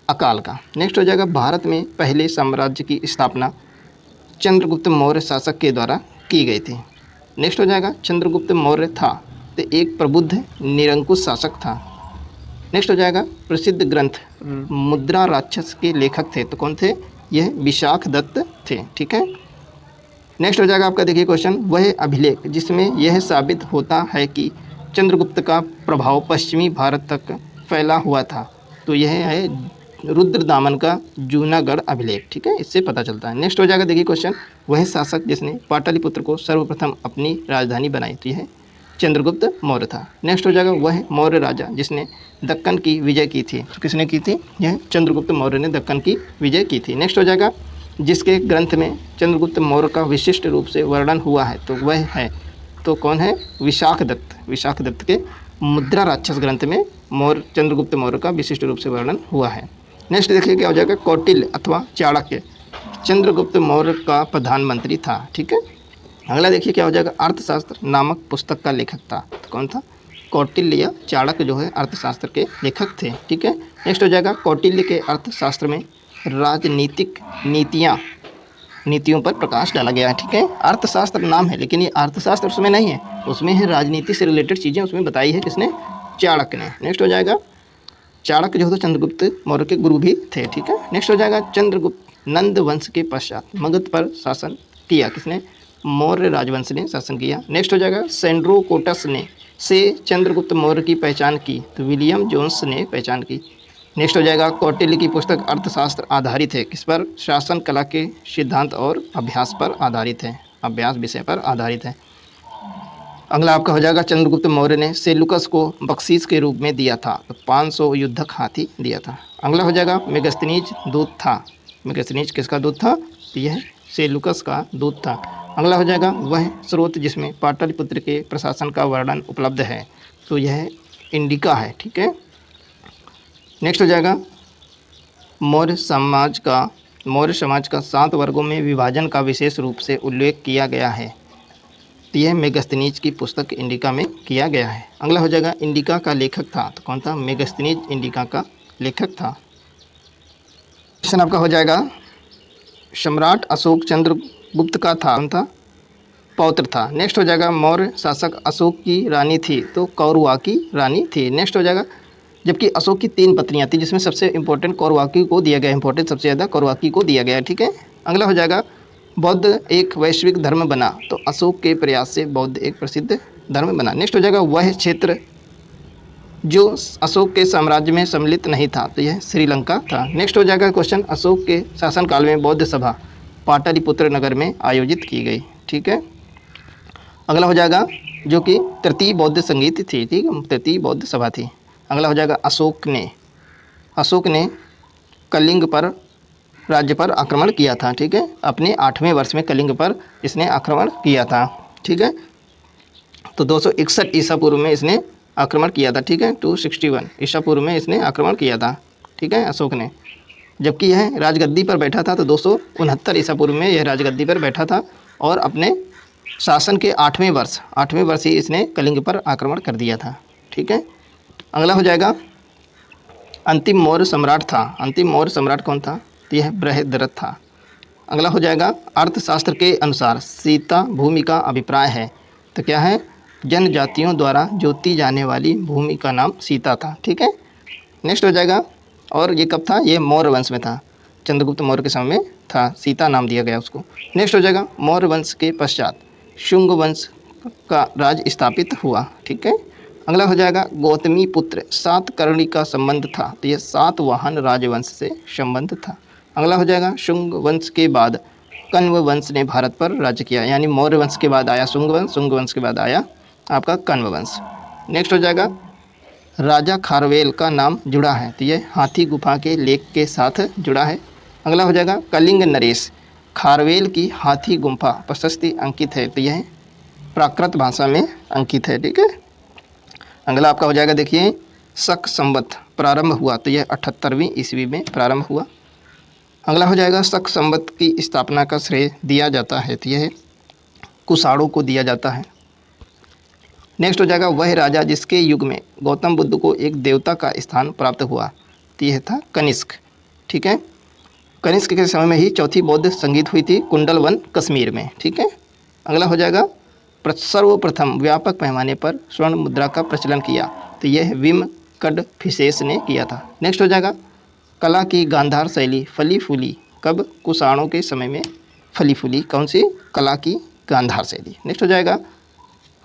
Speaker 1: अकाल का। नेक्स्ट हो जाएगा भारत में पहले साम्राज्य की स्थापना चंद्रगुप्त मौर्य शासक के द्वारा की गई थी। नेक्स्ट हो जाएगा चंद्रगुप्त मौर्य था तो एक प्रबुद्ध निरंकुश शासक था। नेक्स्ट हो जाएगा प्रसिद्ध ग्रंथ मुद्रा राक्षस के लेखक थे, तो कौन थे, यह विशाख दत्त थे। ठीक है, नेक्स्ट हो जाएगा आपका देखिए क्वेश्चन, वह अभिलेख जिसमें यह साबित होता है कि चंद्रगुप्त का प्रभाव पश्चिमी भारत तक फैला हुआ था, तो यह है रुद्रदामन का जूनागढ़ अभिलेख। ठीक है, इससे पता चलता है। नेक्स्ट हो जाएगा देखिए क्वेश्चन, वह शासक जिसने पाटलिपुत्र को सर्वप्रथम अपनी राजधानी बनाई, तो यह चंद्रगुप्त मौर्य था। नेक्स्ट हो जाएगा वह मौर्य राजा जिसने दक्कन की विजय की थी। तो किसने की थी? यह चंद्रगुप्त मौर्य ने दक्कन की विजय की थी। नेक्स्ट हो जाएगा जिसके ग्रंथ में चंद्रगुप्त मौर्य का विशिष्ट रूप से वर्णन हुआ है, तो वह है, तो कौन है? विशाख दत्त। विशाख दत्त के मुद्रा राक्षस ग्रंथ में चंद्रगुप्त मौर्य का विशिष्ट रूप से वर्णन हुआ है। नेक्स्ट देखिए क्या हो जाएगा, कौटिल्य अथवा चाणक्य चंद्रगुप्त मौर्य का प्रधानमंत्री था। ठीक है। अगला देखिए क्या हो जाएगा, अर्थशास्त्र नामक पुस्तक का लेखक था। तो कौन था? कौटिल्य या चाणक्य जो है अर्थशास्त्र के लेखक थे। ठीक है। नेक्स्ट हो जाएगा, कौटिल्य के अर्थशास्त्र में राजनीतिक नीतियों पर प्रकाश डाला गया है। ठीक है। अर्थशास्त्र नाम है लेकिन ये अर्थशास्त्र उसमें नहीं है, उसमें है राजनीति से रिलेटेड चीज़ें उसमें बताई है। किसने? चाणक्य ने। नेक्स्ट हो जाएगा, चाणक्य जो है चंद्रगुप्त मौर्य के गुरु भी थे। ठीक है। नेक्स्ट हो जाएगा, चंद्रगुप्त नंद वंश के पश्चात मगध पर शासन किया। किसने? मौर्य राजवंश ने शासन किया। नेक्स्ट हो जाएगा, सेंड्रोकोटस ने से चंद्रगुप्त मौर्य की पहचान की। तो विलियम जोन्स ने पहचान की। नेक्स्ट हो जाएगा, कौटिल्य की पुस्तक अर्थशास्त्र आधारित है। किस पर? शासन कला के सिद्धांत और अभ्यास पर आधारित है, अभ्यास विषय पर आधारित है। अगला आपका हो जाएगा, चंद्रगुप्त मौर्य ने सेलुकस को बख्शीश के रूप में दिया था। तो 500 युद्धक हाथी दिया था। अगला हो जाएगा, मेगस्थनीज दूत था। मेगस्थनीज किसका दूत था? तो यह सेलुकस का दूत था। अगला हो जाएगा, वह स्रोत जिसमें पाटलिपुत्र के प्रशासन का वर्णन उपलब्ध है। तो यह इंडिका है। ठीक है। नेक्स्ट हो जाएगा, मौर्य समाज का 7 वर्गों में विभाजन का विशेष रूप से उल्लेख किया गया है। तो यह मेगस्थनीज की पुस्तक इंडिका में किया गया है। अगला हो जाएगा, इंडिका का लेखक था। तो कौन था? मेगस्थनीज इंडिका का लेखक था। क्वेश्चन आपका हो जाएगा, सम्राट अशोक चंद्रगुप्त का था, कौन था? पौत्र था। नेक्स्ट हो जाएगा, मौर्य शासक अशोक की रानी थी। तो कौरवा की रानी थी। नेक्स्ट हो जाएगा, जबकि अशोक की 3 पत्नियां थी जिसमें सबसे इंपॉर्टेंट कौरवाकी को दिया गया, इंपॉर्टेंट सबसे ज़्यादा कौरवाकी को दिया गया है। ठीक है। अगला हो जाएगा, बौद्ध एक वैश्विक धर्म बना। तो अशोक के प्रयास से बौद्ध एक प्रसिद्ध धर्म बना। नेक्स्ट हो जाएगा, वह क्षेत्र जो अशोक के साम्राज्य में सम्मिलित नहीं था। तो यह श्रीलंका था। नेक्स्ट हो जाएगा क्वेश्चन, अशोक के शासनकाल में बौद्ध सभा पाटलिपुत्र नगर में आयोजित की गई। ठीक है। अगला हो जाएगा, जो कि तृतीय बौद्ध संगीत थी। ठीक है, तृतीय बौद्ध सभा थी। अगला हो जाएगा, अशोक ने कलिंग पर राज्य पर आक्रमण किया था। ठीक है। अपने 8वें वर्ष में कलिंग पर इसने आक्रमण किया था। ठीक है। तो 261 ईसा पूर्व में इसने आक्रमण किया था। ठीक है। 261 ईसा पूर्व में इसने आक्रमण किया था। ठीक है, अशोक ने। जबकि यह राजगद्दी पर बैठा था तो 269 ईसा पूर्व में यह राजगद्दी पर बैठा था और अपने शासन के 8वें वर्ष ही इसने कलिंग पर आक्रमण कर दिया था। ठीक है। अगला हो जाएगा, अंतिम मौर्य सम्राट था। अंतिम मौर्य सम्राट कौन था? तो यह बृहद्रथ था। अगला हो जाएगा, अर्थशास्त्र के अनुसार सीता भूमि का अभिप्राय है। तो क्या है? जनजातियों द्वारा जोती जाने वाली भूमि का नाम सीता था। ठीक है। नेक्स्ट हो जाएगा, और ये कब था? ये मौर्य वंश में था, चंद्रगुप्त मौर्य के समय में था, सीता नाम दिया गया उसको। नेक्स्ट हो जाएगा, मौर्य वंश के पश्चात शुंग वंश का राज स्थापित हुआ। ठीक है। अगला हो जाएगा, गौतमी पुत्र सातकर्णी का संबंध था। तो यह सातवाहन राजवंश से संबंध था। अगला हो जाएगा, शुंग वंश के बाद कण्व वंश ने भारत पर राज्य किया। यानी मौर्य वंश के बाद आया शुंग वंश के बाद आया आपका कण्व वंश। नेक्स्ट हो जाएगा, राजा खारवेल का नाम जुड़ा है। तो यह हाथी गुफा के लेख के साथ जुड़ा है। अगला हो जाएगा, कलिंग नरेश खारवेल की हाथी गुफा प्रशस्ति अंकित है। तो यह प्राकृत भाषा में अंकित है। ठीक है। अगला आपका हो जाएगा, देखिए, शक संवत प्रारंभ हुआ। तो यह 78वीं ईस्वी में प्रारंभ हुआ। अगला हो जाएगा, शक संवत की स्थापना का श्रेय दिया जाता है। तो यह कुषाणों को दिया जाता है। नेक्स्ट हो जाएगा, वह राजा जिसके युग में गौतम बुद्ध को एक देवता का स्थान प्राप्त हुआ। तो यह था कनिष्क। ठीक है। कनिष्क के समय में ही चौथी बौद्ध संगीत हुई थी कुंडलवन कश्मीर में। ठीक है। अगला हो जाएगा, सर्वप्रथम व्यापक पैमाने पर स्वर्ण मुद्रा का प्रचलन किया। तो यह विम कडफिसेस ने किया था। नेक्स्ट हो जाएगा, कला की गांधार शैली फली फूली कब? कुषाणों के समय में फली फूली। कौन सी? कला की गांधार शैली। नेक्स्ट हो जाएगा,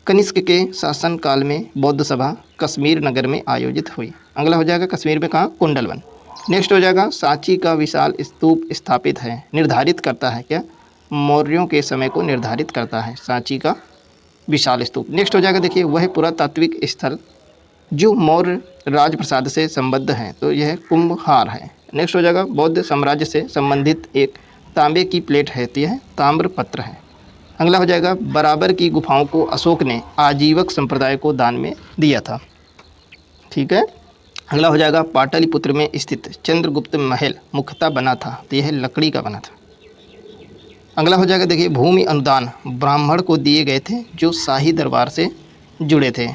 Speaker 1: कनिष्क के शासनकाल में बौद्ध सभा कश्मीर नगर में आयोजित हुई। अगला हो जाएगा, कश्मीर में कहाँ? कुंडलवन। नेक्स्ट हो जाएगा, सांची का विशाल स्तूप स्थापित है। निर्धारित करता है क्या? मौर्यों के समय को निर्धारित करता है सांची का विशाल स्तूप। नेक्स्ट हो जाएगा देखिए वह पुरातात्विक स्थल जो मौर्य राजप्रसाद से संबद्ध है, तो यह कुंभहार है। नेक्स्ट हो जाएगा बौद्ध साम्राज्य से संबंधित एक तांबे की प्लेट है, तो यह ताम्रपत्र है। अगला हो जाएगा बराबर की गुफाओं को अशोक ने आजीवक संप्रदाय को दान में दिया था। ठीक है। अगला हो जाएगा पाटलिपुत्र में स्थित चंद्रगुप्त महल मुख्यतः बना था, तो यह लकड़ी का बना था। अगला हो जाएगा देखिए भूमि अनुदान ब्राह्मण को दिए गए थे जो शाही दरबार से जुड़े थे।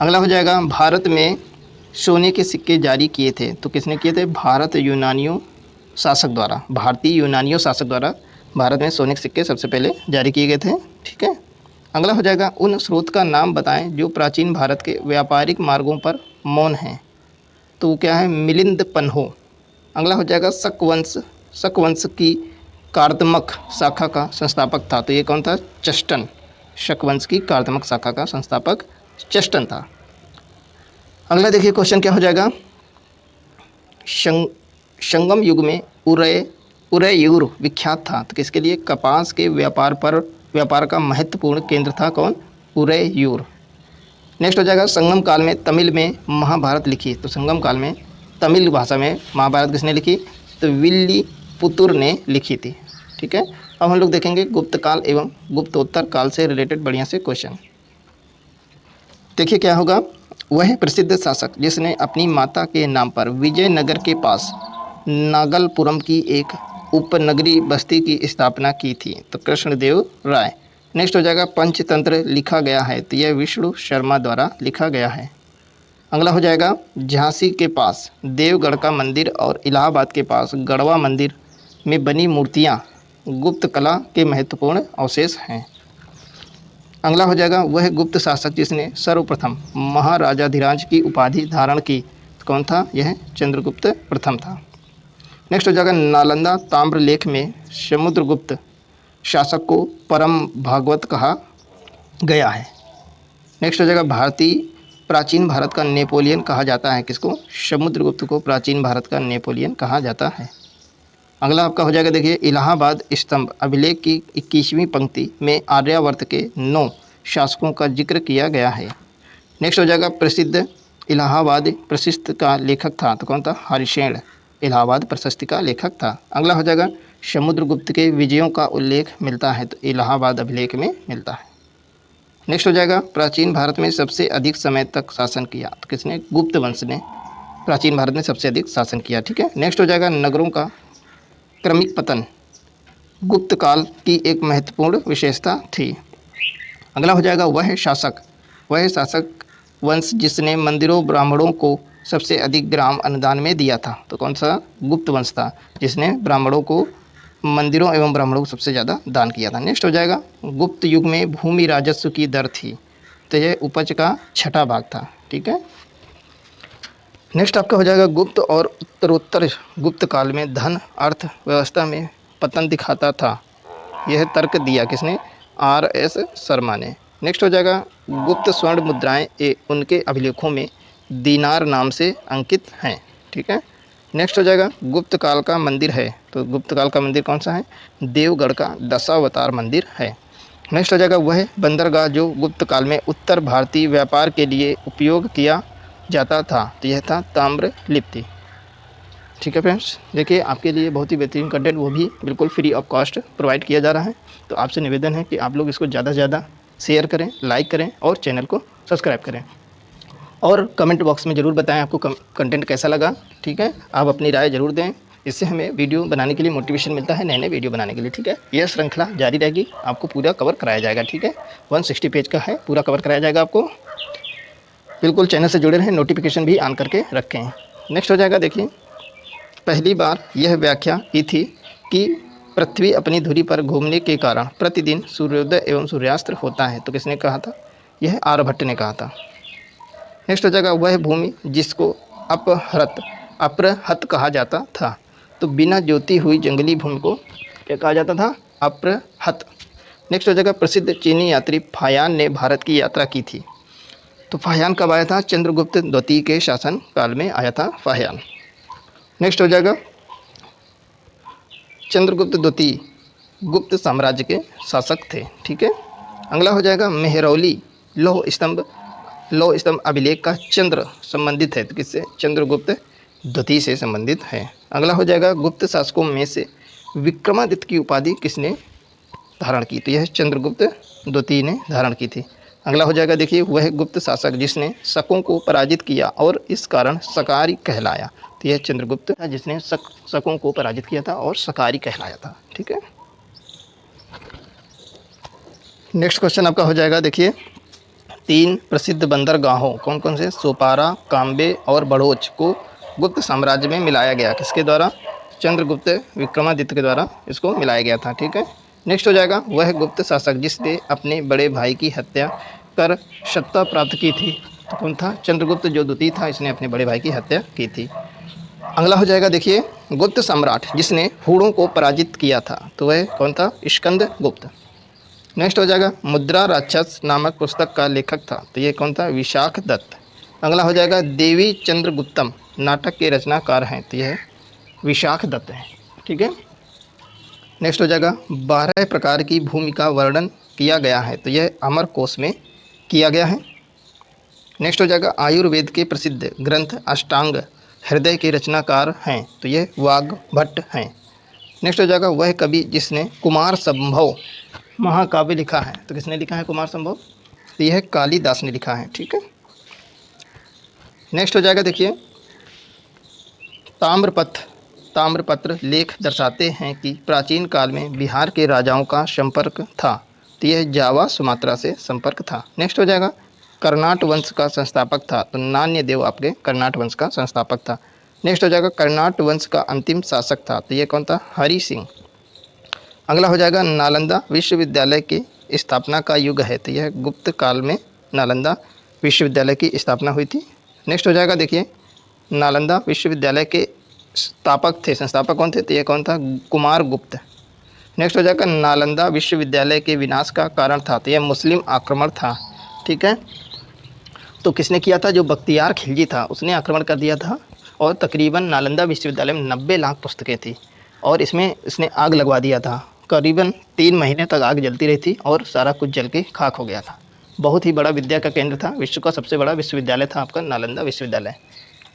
Speaker 1: अगला हो जाएगा भारत में सोने के सिक्के जारी किए थे, तो किसने किए थे? भारतीय यूनानियों शासक द्वारा भारत में सोने के सिक्के सबसे पहले जारी किए गए थे। ठीक है। अगला हो जाएगा उन स्रोत का नाम बताएं जो प्राचीन भारत के व्यापारिक मार्गों पर मौन हैं, तो वो क्या है? मिलिंद पन्हो। अगला हो जाएगा शक वंश की कार्दमक शाखा का संस्थापक था, तो ये कौन था? चष्टन। शक वंश की कार्दमक शाखा का संस्थापक चष्टन था। अगला देखिए क्वेश्चन क्या हो जाएगा, संगम युग में उरैयूर विख्यात था, तो किसके लिए? कपास के व्यापार का महत्वपूर्ण केंद्र था। कौन? उरैयूर। नेक्स्ट हो जाएगा संगम काल में तमिल में महाभारत लिखी, तो संगम काल में तमिल भाषा में महाभारत किसने लिखी? तो विल्लीपुतुर ने लिखी थी। ठीक है। अब हम लोग देखेंगे गुप्त काल एवं गुप्तोत्तर काल से रिलेटेड बढ़िया से क्वेश्चन। देखिए क्या होगा, वह प्रसिद्ध शासक जिसने अपनी माता के नाम पर विजयनगर के पास नागलपुरम की एक उपनगरी बस्ती की स्थापना की थी, तो कृष्णदेव राय। नेक्स्ट हो जाएगा पंचतंत्र लिखा गया है, तो यह विष्णु शर्मा द्वारा लिखा गया है। अगला हो जाएगा झांसी के पास देवगढ़ का मंदिर और इलाहाबाद के पास गढ़वा मंदिर में बनी मूर्तियां गुप्त कला के महत्वपूर्ण अवशेष हैं। अगला हो जाएगा वह गुप्त शासक जिसने सर्वप्रथम महाराजाधिराज की उपाधि धारण की, तो कौन था? यह चंद्रगुप्त प्रथम था। नेक्स्ट हो जाएगा नालंदा ताम्रलेख में समुद्रगुप्त शासक को परम भागवत कहा गया है। नेक्स्ट हो जाएगा प्राचीन भारत का नेपोलियन कहा जाता है। किसको? समुद्रगुप्त को प्राचीन भारत का नेपोलियन कहा जाता है। अगला आपका हो जाएगा देखिए इलाहाबाद स्तंभ अभिलेख की 21वीं पंक्ति में आर्यावर्त के 9 शासकों का जिक्र किया गया है। नेक्स्ट हो जाएगा प्रसिद्ध इलाहाबाद प्रशस्ति का लेखक था, तो कौन था? हरिशेन इलाहाबाद प्रशस्ति का लेखक था। अगला हो जाएगा समुद्रगुप्त के विजयों का उल्लेख मिलता है, तो इलाहाबाद अभिलेख में मिलता है। नेक्स्ट हो जाएगा प्राचीन भारत में सबसे अधिक समय तक शासन किया, तो किसने? गुप्त वंश ने प्राचीन भारत में सबसे अधिक शासन किया। ठीक है। नेक्स्ट हो जाएगा नगरों का क्रमिक पतन गुप्त काल की एक महत्वपूर्ण विशेषता थी। अगला हो जाएगा वह शासक वंश जिसने मंदिरों ब्राह्मणों को सबसे अधिक ग्राम अनुदान में दिया था, तो कौन सा? गुप्त वंश था जिसने ब्राह्मणों को मंदिरों एवं ब्राह्मणों को सबसे ज़्यादा दान किया था। नेक्स्ट हो जाएगा गुप्त युग में भूमि राजस्व की दर थी, तो यह उपज का 6वां भाग था। ठीक है। नेक्स्ट आपका हो जाएगा गुप्त और उत्तरोत्तर गुप्त काल में धन अर्थव्यवस्था में पतन दिखाता था, यह तर्क दिया किसने? R.S. शर्मा ने। नेक्स्ट हो जाएगा गुप्त स्वर्ण मुद्राएं उनके अभिलेखों में दीनार नाम से अंकित हैं। ठीक है। नेक्स्ट हो जाएगा गुप्त काल का मंदिर है, तो गुप्त काल का मंदिर कौन सा है? देवगढ़ का दशावतार मंदिर है। नेक्स्ट हो जाएगा वह बंदरगाह जो गुप्त काल में उत्तर भारतीय व्यापार के लिए उपयोग किया जाता था, तो यह था ताम्रलिप्ति। ठीक है फ्रेंड्स, देखिए आपके लिए बहुत ही बेहतरीन कंटेंट, वो भी बिल्कुल फ्री ऑफ कॉस्ट प्रोवाइड किया जा रहा है। तो आपसे निवेदन है कि आप लोग इसको ज़्यादा से ज़्यादा शेयर करें, लाइक करें और चैनल को सब्सक्राइब करें और कमेंट बॉक्स में ज़रूर बताएं आपको कंटेंट कैसा लगा। ठीक है। आप अपनी राय ज़रूर दें, इससे हमें वीडियो बनाने के लिए मोटिवेशन मिलता है, नए नए वीडियो बनाने के लिए। ठीक है। यह श्रृंखला जारी रहेगी, आपको पूरा कवर कराया जाएगा। ठीक है। 160 पेज का है, पूरा कवर कराया जाएगा आपको। बिल्कुल चैनल से जुड़े रहें, नोटिफिकेशन भी ऑन करके रखें। नेक्स्ट हो जाएगा देखिए पहली बार यह व्याख्या की थी कि पृथ्वी अपनी धुरी पर घूमने के कारण प्रतिदिन सूर्योदय एवं सूर्यास्त होता है, तो किसने कहा था? यह आर्यभट्ट ने कहा था। नेक्स्ट हो जाएगा वह भूमि जिसको अप्रहत कहा जाता था, तो बिना जोती हुई जंगली भूमि को क्या कहा जाता था? अप्रहत। नेक्स्ट हो जाएगा प्रसिद्ध चीनी यात्री फायान ने भारत की यात्रा की थी, तो फायान कब आया था? चंद्रगुप्त द्वितीय के शासन काल में आया था फायान। नेक्स्ट हो जाएगा चंद्रगुप्त द्वितीय गुप्त साम्राज्य के शासक थे। ठीक है। अगला हो जाएगा मेहरौली लौह स्तंभ अभिलेख का चंद्र संबंधित है, तो किससे? चंद्रगुप्त द्वितीय से संबंधित है। अगला हो जाएगा गुप्त शासकों में से विक्रमादित्य की उपाधि किसने धारण की? तो यह चंद्रगुप्त द्वितीय ने धारण की थी। अगला हो जाएगा, देखिए, वह गुप्त शासक जिसने शकों को पराजित किया और इस कारण शकारी कहलाया। तो यह चंद्रगुप्त था जिसने शकों को पराजित किया था और शकारी कहलाया था। ठीक है। नेक्स्ट क्वेश्चन आपका हो जाएगा, देखिए, 3 प्रसिद्ध बंदरगाहों कौन कौन से? सोपारा, काम्बे और बड़ोच को गुप्त साम्राज्य में मिलाया गया। किसके द्वारा? चंद्रगुप्त विक्रमादित्य के द्वारा इसको मिलाया गया था। ठीक है। नेक्स्ट हो जाएगा, वह गुप्त शासक जिसने अपने बड़े भाई की हत्या कर सत्ता प्राप्त की थी। तो कौन था? चंद्रगुप्त जो द्वितीय था, इसने अपने बड़े भाई की हत्या की थी। अगला हो जाएगा, देखिए, गुप्त सम्राट जिसने हूणों को पराजित किया था। तो वह कौन था? स्कंदगुप्त। नेक्स्ट हो जाएगा, मुद्रा राक्षस नामक पुस्तक का लेखक था। तो ये कौन था? विशाख दत्त। अगला हो जाएगा, देवी चंद्रगुप्तम नाटक के रचनाकार हैं। तो यह विशाख दत्त है। ठीक है। नेक्स्ट हो जाएगा, 12 प्रकार की भूमि का वर्णन किया गया है। तो यह अमरकोश में किया गया है। नेक्स्ट हो जाएगा, आयुर्वेद के प्रसिद्ध ग्रंथ अष्टांग हृदय के रचनाकार हैं। तो यह वाग्भट्ट हैं। नेक्स्ट हो जाएगा, वह कवि जिसने कुमार संभव महाकाव्य लिखा है। तो किसने लिखा है कुमार संभव? तो यह कालिदास ने लिखा है। ठीक है। नेक्स्ट हो जाएगा, देखिए, ताम्रपत्र लेख दर्शाते हैं कि प्राचीन काल में बिहार के राजाओं का संपर्क था। तो यह जावा सुमात्रा से संपर्क था। नेक्स्ट हो जाएगा, कर्नाट वंश का संस्थापक था। तो नान्यदेव आपके कर्नाट वंश का संस्थापक था। नेक्स्ट हो जाएगा, कर्नाट वंश का अंतिम शासक था। तो यह कौन था? हरि सिंह। अगला हो जाएगा, नालंदा विश्वविद्यालय की स्थापना का युग है। तो यह गुप्त काल में नालंदा विश्वविद्यालय की स्थापना हुई थी। नेक्स्ट हो जाएगा, देखिए, नालंदा विश्वविद्यालय के संस्थापक कौन थे? तो ये कौन था? कुमार गुप्त। नेक्स्ट हो जाएगा, नालंदा विश्वविद्यालय के विनाश का कारण था। तो यह मुस्लिम आक्रमण था। ठीक है। तो किसने किया था? जो बख्तियार खिलजी था उसने आक्रमण कर दिया था और तकरीबन नालंदा विश्वविद्यालय में 90 लाख पुस्तकें थी और इसमें इसने आग लगवा दिया था। करीबन 3 महीने तक आग जलती रही थी और सारा कुछ जल के खाक हो गया था। बहुत ही बड़ा विद्या का केंद्र था। विश्व का सबसे बड़ा विश्वविद्यालय था आपका नालंदा विश्वविद्यालय।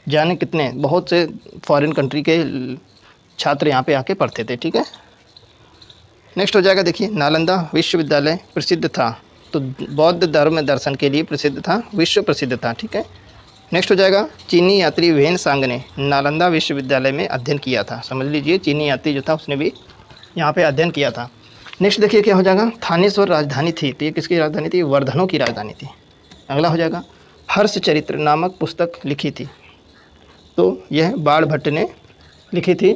Speaker 1: जाने कितने बहुत से फॉरेन कंट्री के छात्र यहाँ पे आके पढ़ते थे। ठीक है। नेक्स्ट हो जाएगा, देखिए, नालंदा विश्वविद्यालय प्रसिद्ध था। तो बौद्ध धर्म दर्शन के लिए प्रसिद्ध था, विश्व प्रसिद्ध था। ठीक है। नेक्स्ट हो जाएगा, चीनी यात्री वेन सांग ने नालंदा विश्वविद्यालय में अध्ययन किया था। समझ लीजिए, चीनी यात्री जो था उसने भी यहाँ पे अध्ययन किया था। नेक्स्ट देखिए क्या हो जाएगा, थानेश्वर राजधानी थी। तो ये किसकी राजधानी थी? वर्धनों की राजधानी थी। अगला हो जाएगा, हर्ष चरित्र नामक पुस्तक लिखी थी। तो यह बाणभट्ट ने लिखी थी।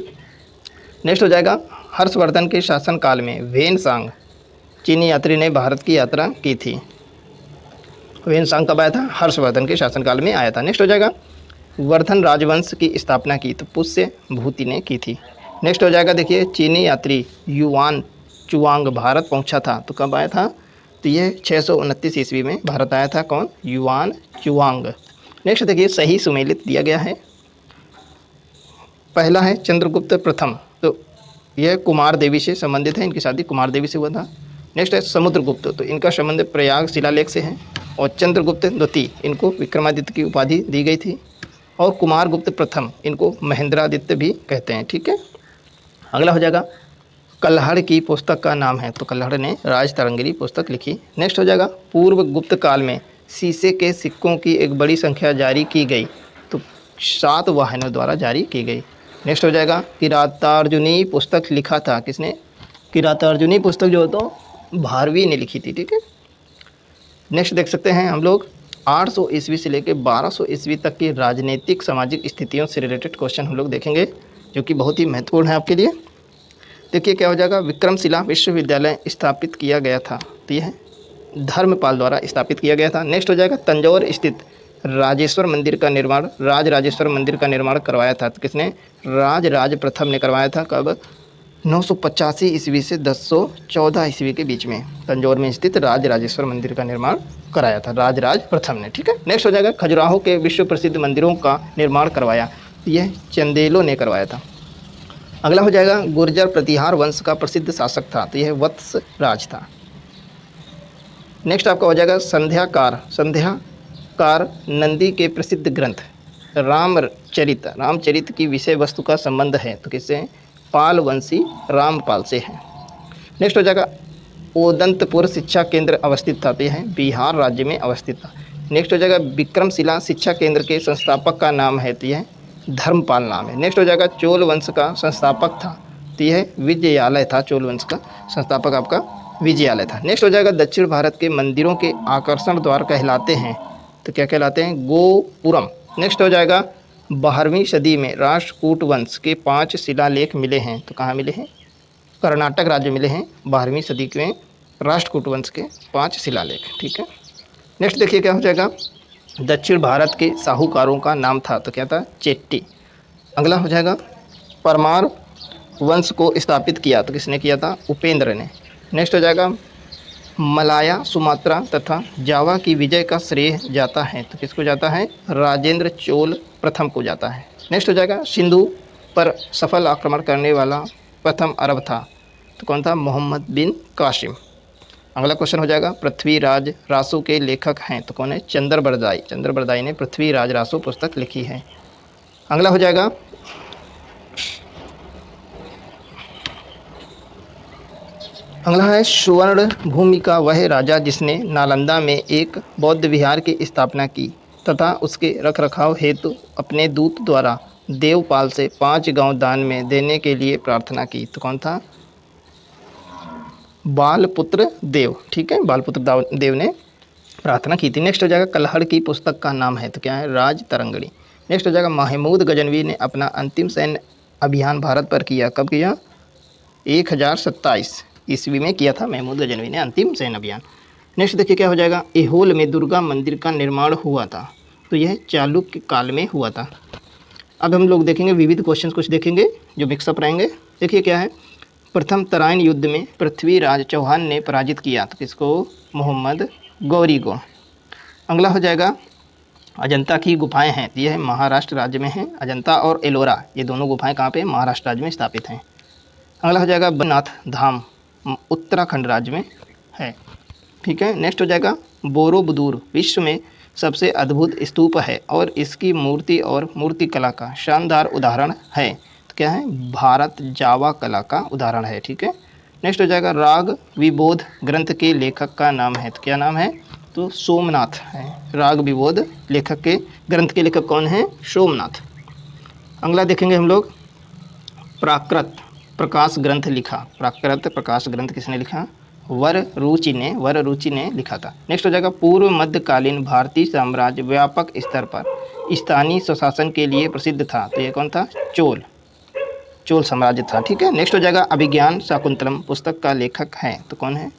Speaker 1: नेक्स्ट हो जाएगा, हर्षवर्धन के शासनकाल में वेन सांग चीनी यात्री ने भारत की यात्रा की थी। वेन सांग कब आया था? हर्षवर्धन के शासनकाल में आया था। नेक्स्ट हो जाएगा, वर्धन राजवंश की स्थापना की तो पुष्य भूति ने की थी। नेक्स्ट हो जाएगा, देखिए, चीनी यात्री युआन चुआंग भारत पहुंचा था। तो कब आया था? तो यह 629 ईस्वी में भारत आया था। कौन? Yuan Chwang. नेक्स्ट देखिए, सही सुमेलित दिया गया है। पहला है चंद्रगुप्त प्रथम। तो यह कुमार देवी से संबंधित है, इनकी शादी कुमार देवी से हुआ था। नेक्स्ट है समुद्रगुप्त। तो इनका संबंध प्रयाग शिलालेख से है। और चंद्रगुप्त द्वितीय, इनको विक्रमादित्य की उपाधि दी गई थी। और कुमारगुप्त प्रथम, इनको महेंद्रादित्य भी कहते हैं। ठीक है। अगला हो जाएगा, कल्हड़ की पुस्तक का नाम है। तो कल्हड़ ने राजतरंगिणी पुस्तक लिखी। नेक्स्ट हो जाएगा, पूर्व गुप्त काल में शीशे के सिक्कों की एक बड़ी संख्या जारी की गई। तो 7 वाहनों द्वारा जारी की गई। नेक्स्ट हो जाएगा, किरातार्जुनी पुस्तक लिखा था। किसने? किरातार्जुनी पुस्तक जो तो भारवी ने लिखी थी। ठीक है। नेक्स्ट देख सकते हैं हम लोग 800 ईस्वी से लेकर 1200 ईस्वी तक की राजनीतिक सामाजिक स्थितियों से रिलेटेड क्वेश्चन हम लोग देखेंगे, जो कि बहुत ही महत्वपूर्ण है आपके लिए। देखिए क्या हो जाएगा, विक्रमशिला विश्वविद्यालय स्थापित किया गया था। तो यह धर्मपाल द्वारा स्थापित किया गया था। नेक्स्ट हो जाएगा, तंजौर स्थित राजेश्वर मंदिर का निर्माण राजराजेश्वर मंदिर का निर्माण करवाया था। तो किसने? राज प्रथम ने करवाया था। कब? 985 ईस्वी से 1014 ईस्वी के बीच में तंजौर में स्थित राजराजेश्वर मंदिर का निर्माण कराया था राज प्रथम ने। ठीक है। नेक्स्ट हो जाएगा, खजुराहो के विश्व प्रसिद्ध मंदिरों का निर्माण करवाया। यह चंदेलों ने करवाया था। अगला हो जाएगा, गुर्जर प्रतिहार वंश का प्रसिद्ध शासक था। तो यह वत्स राज था। नेक्स्ट आपका हो जाएगा संध्याकार। संध्याकार नंदी के प्रसिद्ध ग्रंथ रामचरित की विषय वस्तु का संबंध है तो किससे है? पाल वंशी रामपाल से है। नेक्स्ट हो जाएगा ओदंतपुर शिक्षा केंद्र अवस्थित था, तो यह है बिहार राज्य में अवस्थित था। नेक्स्ट हो जाएगा विक्रमशिला शिक्षा केंद्र के संस्थापक का नाम है, तो यह धर्मपाल नाम है। नेक्स्ट हो जाएगा चोल वंश का संस्थापक था, तो यह विजयालय था। चोल वंश का संस्थापक आपका विजयालय था। नेक्स्ट हो जाएगा दक्षिण भारत के मंदिरों के आकर्षण द्वार कहलाते हैं, तो क्या कहलाते हैं? गोपुरम। नेक्स्ट हो जाएगा 12वीं सदी में राष्ट्रकूट वंश के 5 शिलालेख मिले हैं, तो कहाँ मिले हैं? कर्नाटक राज्य मिले हैं 12वीं सदी में राष्ट्रकूट वंश के 5 शिलालेख। ठीक है, नेक्स्ट देखिए क्या हो जाएगा। दक्षिण भारत के साहूकारों का नाम था, तो क्या था? चेट्टी। अगला हो जाएगा परमार वंश को स्थापित किया, तो किसने किया था? उपेंद्र ने। नेक्स्ट हो जाएगा मलाया, सुमात्रा तथा जावा की विजय का श्रेय जाता है, तो किसको जाता है? राजेंद्र चोल प्रथम को जाता है। नेक्स्ट हो जाएगा सिंधु पर सफल आक्रमण करने वाला प्रथम अरब था, तो कौन था? मोहम्मद बिन कासिम। अगला क्वेश्चन हो जाएगा पृथ्वीराज रासो के लेखक हैं, तो कौन है? चंद्रबरदाई। चंद्रबरदाई ने पृथ्वीराज रासो पुस्तक लिखी है। अगला हो जाएगा अगला है सुवर्ण भूमि का वह राजा जिसने नालंदा में एक बौद्ध विहार की स्थापना की तथा उसके रखरखाव हेतु अपने दूत द्वारा देवपाल से 5 गांव दान में देने के लिए प्रार्थना की, तो कौन था? बालपुत्र देव। ठीक है, बालपुत्र देव ने प्रार्थना की थी। नेक्स्ट हो जाएगा कलहड़ की पुस्तक का नाम है, तो क्या है? राज तरंगिणी। नेक्स्ट हो जाएगा महमूद गजनवी ने अपना अंतिम सैन्य अभियान भारत पर किया, कब किया? 1027 ईस्वी में किया था महमूद गजनवी ने अंतिम सैन्य अभियान। नेक्स्ट देखिए क्या हो जाएगा। ऐहोल में दुर्गा मंदिर का निर्माण हुआ था, तो यह चालुक्य काल में हुआ था। अब हम लोग देखेंगे विविध क्वेश्चन कुछ देखेंगे जो मिक्सअप रहेंगे। देखिए क्या है। प्रथम तराइन युद्ध में पृथ्वीराज चौहान ने पराजित किया, तो किसको? मोहम्मद गौरी को। अगला हो जाएगा अजंता की गुफाएं हैं, तो यह महाराष्ट्र राज्य में है। अजंता और एलोरा ये दोनों गुफाएं कहाँ पे? महाराष्ट्र राज्य में स्थापित हैं। अगला हो जाएगा बद्रीनाथ धाम उत्तराखंड राज्य में है। ठीक है, नेक्स्ट हो जाएगा बोरोबुदूर विश्व में सबसे अद्भुत स्तूप है और इसकी मूर्ति और मूर्तिकला का शानदार उदाहरण है, तो क्या है? भारत जावा कला का उदाहरण है। ठीक है, नेक्स्ट हो जाएगा राग विबोध ग्रंथ के लेखक का नाम है, तो क्या नाम है? तो सोमनाथ है। राग विबोध लेखक के ग्रंथ के लेखक कौन है? सोमनाथ। अगला देखेंगे हम लोग प्राकृत प्रकाश ग्रंथ लिखा। प्राकृत प्रकाश ग्रंथ किसने लिखा? वररुचि ने लिखा था। नेक्स्ट हो जाएगा पूर्व मध्यकालीन भारतीय साम्राज्य व्यापक स्तर पर स्थानीय स्वशासन के लिए प्रसिद्ध था, तो ये कौन था? चोल साम्राज्य था। ठीक है, नेक्स्ट हो जाएगा अभिज्ञान शाकुंतलम पुस्तक का लेखक है, तो कौन है?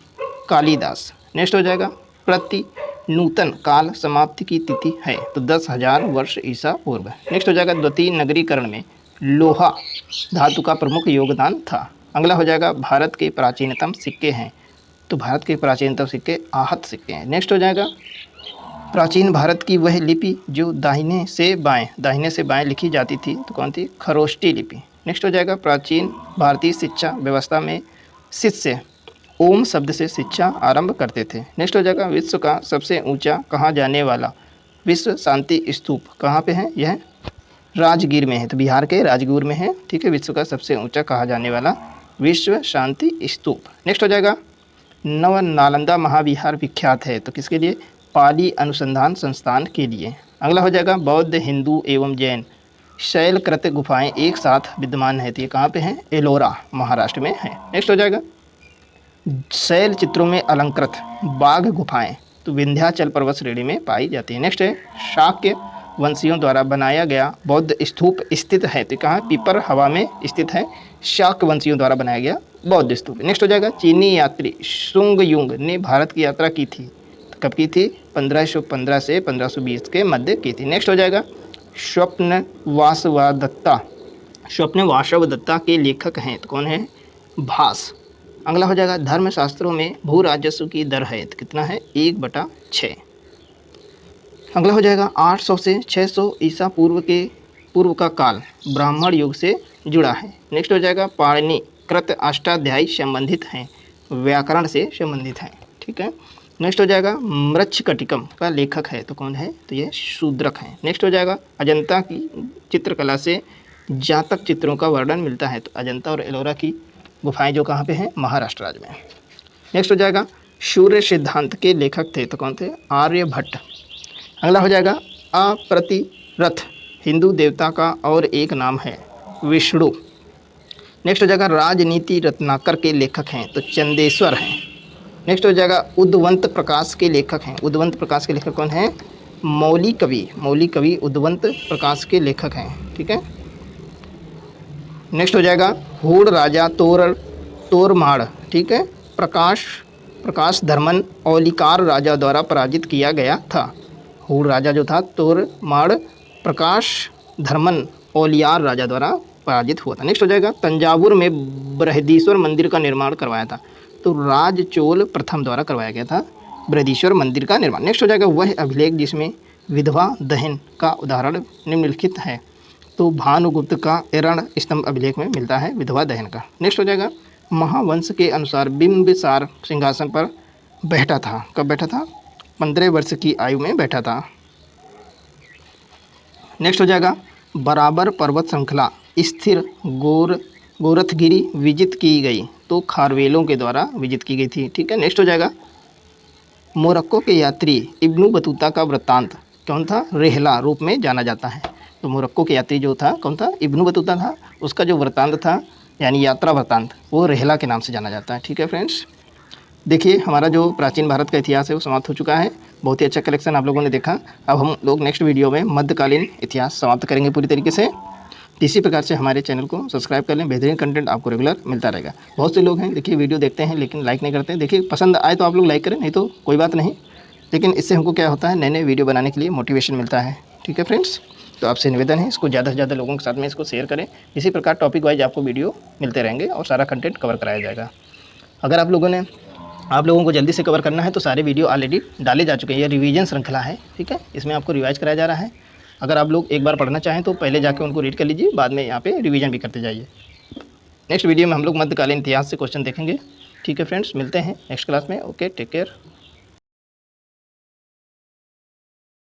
Speaker 1: कालिदास। नेक्स्ट हो जाएगा प्रति नूतन काल समाप्ति की तिथि है, तो 10,000 वर्ष ईसा पूर्व। नेक्स्ट हो जाएगा द्वितीय नगरीकरण में लोहा धातु का प्रमुख योगदान था। अगला हो जाएगा भारत के प्राचीनतम सिक्के हैं, तो भारत के प्राचीनतम सिक्के आहत सिक्के हैं। नेक्स्ट हो जाएगा प्राचीन भारत की वह लिपि जो दाहिने से बाएं लिखी जाती थी, तो कौन थी? खरोष्टी लिपि। नेक्स्ट हो जाएगा प्राचीन भारतीय शिक्षा व्यवस्था में शिष्य ओम शब्द से शिक्षा आरंभ करते थे। नेक्स्ट हो जाएगा विश्व का सबसे ऊंचा कहा जाने वाला विश्व शांति स्तूप कहाँ पे है? यह राजगीर में है, तो बिहार के राजगीर में है। ठीक है, विश्व का सबसे ऊंचा कहा जाने वाला विश्व शांति स्तूप। नेक्स्ट हो जाएगा नव नालंदा महाविहार विख्यात है, तो किसके लिए? पाली अनुसंधान संस्थान के लिए। अगला हो जाएगा बौद्ध हिंदू एवं जैन शैलकृत गुफाएं एक साथ विद्यमान है, तो ये कहाँ पे है? एलोरा महाराष्ट्र में है। नेक्स्ट हो जाएगा शैल चित्रों में अलंकृत बाघ गुफाएं, तो विंध्याचल पर्वत श्रेणी में पाई जाती है। नेक्स्ट है शाक्य वंशियों द्वारा बनाया गया बौद्ध स्तूप स्थित है, तो कहाँ? पीपर हवा में स्थित है। शाक्य वंशियों द्वारा बनाया गया बौद्ध स्तूप। नेक्स्ट हो जाएगा चीनी यात्री सुंग युंग ने भारत की यात्रा की थी, तो कब की थी? 1515 से 1520 के मध्य की थी। नेक्स्ट हो जाएगा स्वप्न वासव दत्ता के लेखक हैं, तो कौन है? भास। अगला हो जाएगा धर्मशास्त्रों में भू राजस्व की दर है, तो कितना है? 1/6। अगला हो जाएगा 800 से 600 ईसा पूर्व का काल ब्राह्मण युग से जुड़ा है। नेक्स्ट हो जाएगा पाणिनि कृत अष्टाध्यायी संबंधित हैं, व्याकरण से संबंधित हैं। ठीक है, नेक्स्ट हो जाएगा मृच्छकटिकम का लेखक है तो कौन है, तो ये शूद्रक है। नेक्स्ट हो जाएगा अजंता की चित्रकला से जातक चित्रों का वर्णन मिलता है, तो अजंता और एलोरा की गुफाएं जो कहाँ पे हैं, महाराष्ट्र राज्य में। नेक्स्ट हो जाएगा सूर्य सिद्धांत के लेखक थे तो कौन थे, आर्यभट्ट। अगला हो जाएगा अप्रतिरथ हिंदू देवता का और एक नाम है, विष्णु। नेक्स्ट हो जाएगा राजनीति रत्नाकर के लेखक हैं तो चंदेश्वर हैं। नेक्स्ट हो जाएगा उद्वंत प्रकाश के लेखक हैं, उद्वंत प्रकाश के लेखक कौन हैं, मौली कवि। मौली कवि उद्वंत प्रकाश के लेखक हैं, ठीक है। नेक्स्ट हो जाएगा हूड़ राजा तोरमाड़, ठीक है, प्रकाश धर्मन औलिकार राजा द्वारा पराजित किया गया था। हूड़ राजा जो था तोरमाड़ प्रकाश धर्मन औलियार राजा द्वारा पराजित हुआ था। नेक्स्ट हो जाएगा तंजावुर में बृहदीश्वर मंदिर का निर्माण करवाया था, तो राजचोल प्रथम द्वारा करवाया गया था बृहदीश्वर मंदिर का निर्माण। नेक्स्ट हो जाएगा वह अभिलेख जिसमें विधवा दहन का उदाहरण निम्नलिखित है, तो भानुगुप्त का एरण स्तंभ अभिलेख में मिलता है विधवा दहन का। नेक्स्ट हो जाएगा महावंश के अनुसार बिंबिसार सिंहासन पर बैठा था, कब बैठा था, 15 वर्ष की आयु में बैठा था। नेक्स्ट हो जाएगा बराबर पर्वत श्रृंखला स्थिर गोरखगिरी विजित की गई, तो खारवेलों के द्वारा विजित की गई थी, ठीक है। नेक्स्ट हो जाएगा मोरक्को के यात्री इब्नु बतूता का वृत्तांत कौन था, रेहला रूप में जाना जाता है, तो मोरक्को के यात्री जो था कौन था, इब्नु बतूता था, उसका जो वृत्तांत था यानी यात्रा वृत्तांत वो रेहला के नाम से जाना जाता है, ठीक है फ्रेंड्स। देखिए हमारा जो प्राचीन भारत का इतिहास है वो समाप्त हो चुका है, बहुत ही अच्छा कलेक्शन आप लोगों ने देखा। अब हम लोग नेक्स्ट वीडियो में मध्यकालीन इतिहास समाप्त करेंगे पूरी तरीके से। इसी प्रकार से हमारे चैनल को सब्सक्राइब कर लें, बेहतरीन कंटेंट आपको रेगुलर मिलता रहेगा। बहुत से लोग हैं देखिए वीडियो देखते हैं लेकिन लाइक नहीं करते, देखिए पसंद आए तो आप लोग लाइक करें, नहीं तो कोई बात नहीं, लेकिन इससे हमको क्या होता है, नए नए वीडियो बनाने के लिए मोटिवेशन मिलता है, ठीक है फ्रेंड्स। तो आपसे निवेदन है इसको ज़्यादा से ज़्यादा लोगों के साथ में इसको शेयर करें, इसी प्रकार टॉपिक वाइज आपको वीडियो मिलते रहेंगे और सारा कंटेंट कवर कराया जाएगा। अगर आप लोगों को जल्दी से कवर करना है तो सारे वीडियो ऑलरेडी डाले जा चुके हैं, ये रिवीजन श्रृंखला है, ठीक है, इसमें आपको रिवाइज कराया जा रहा है। अगर आप लोग एक बार पढ़ना चाहें तो पहले जाके उनको रीड कर लीजिए, बाद में यहाँ पे रिवीजन भी करते जाइए। नेक्स्ट वीडियो में हम लोग मध्यकालीन इतिहास से क्वेश्चन देखेंगे, ठीक है फ्रेंड्स, मिलते हैं नेक्स्ट क्लास में। Okay, take care.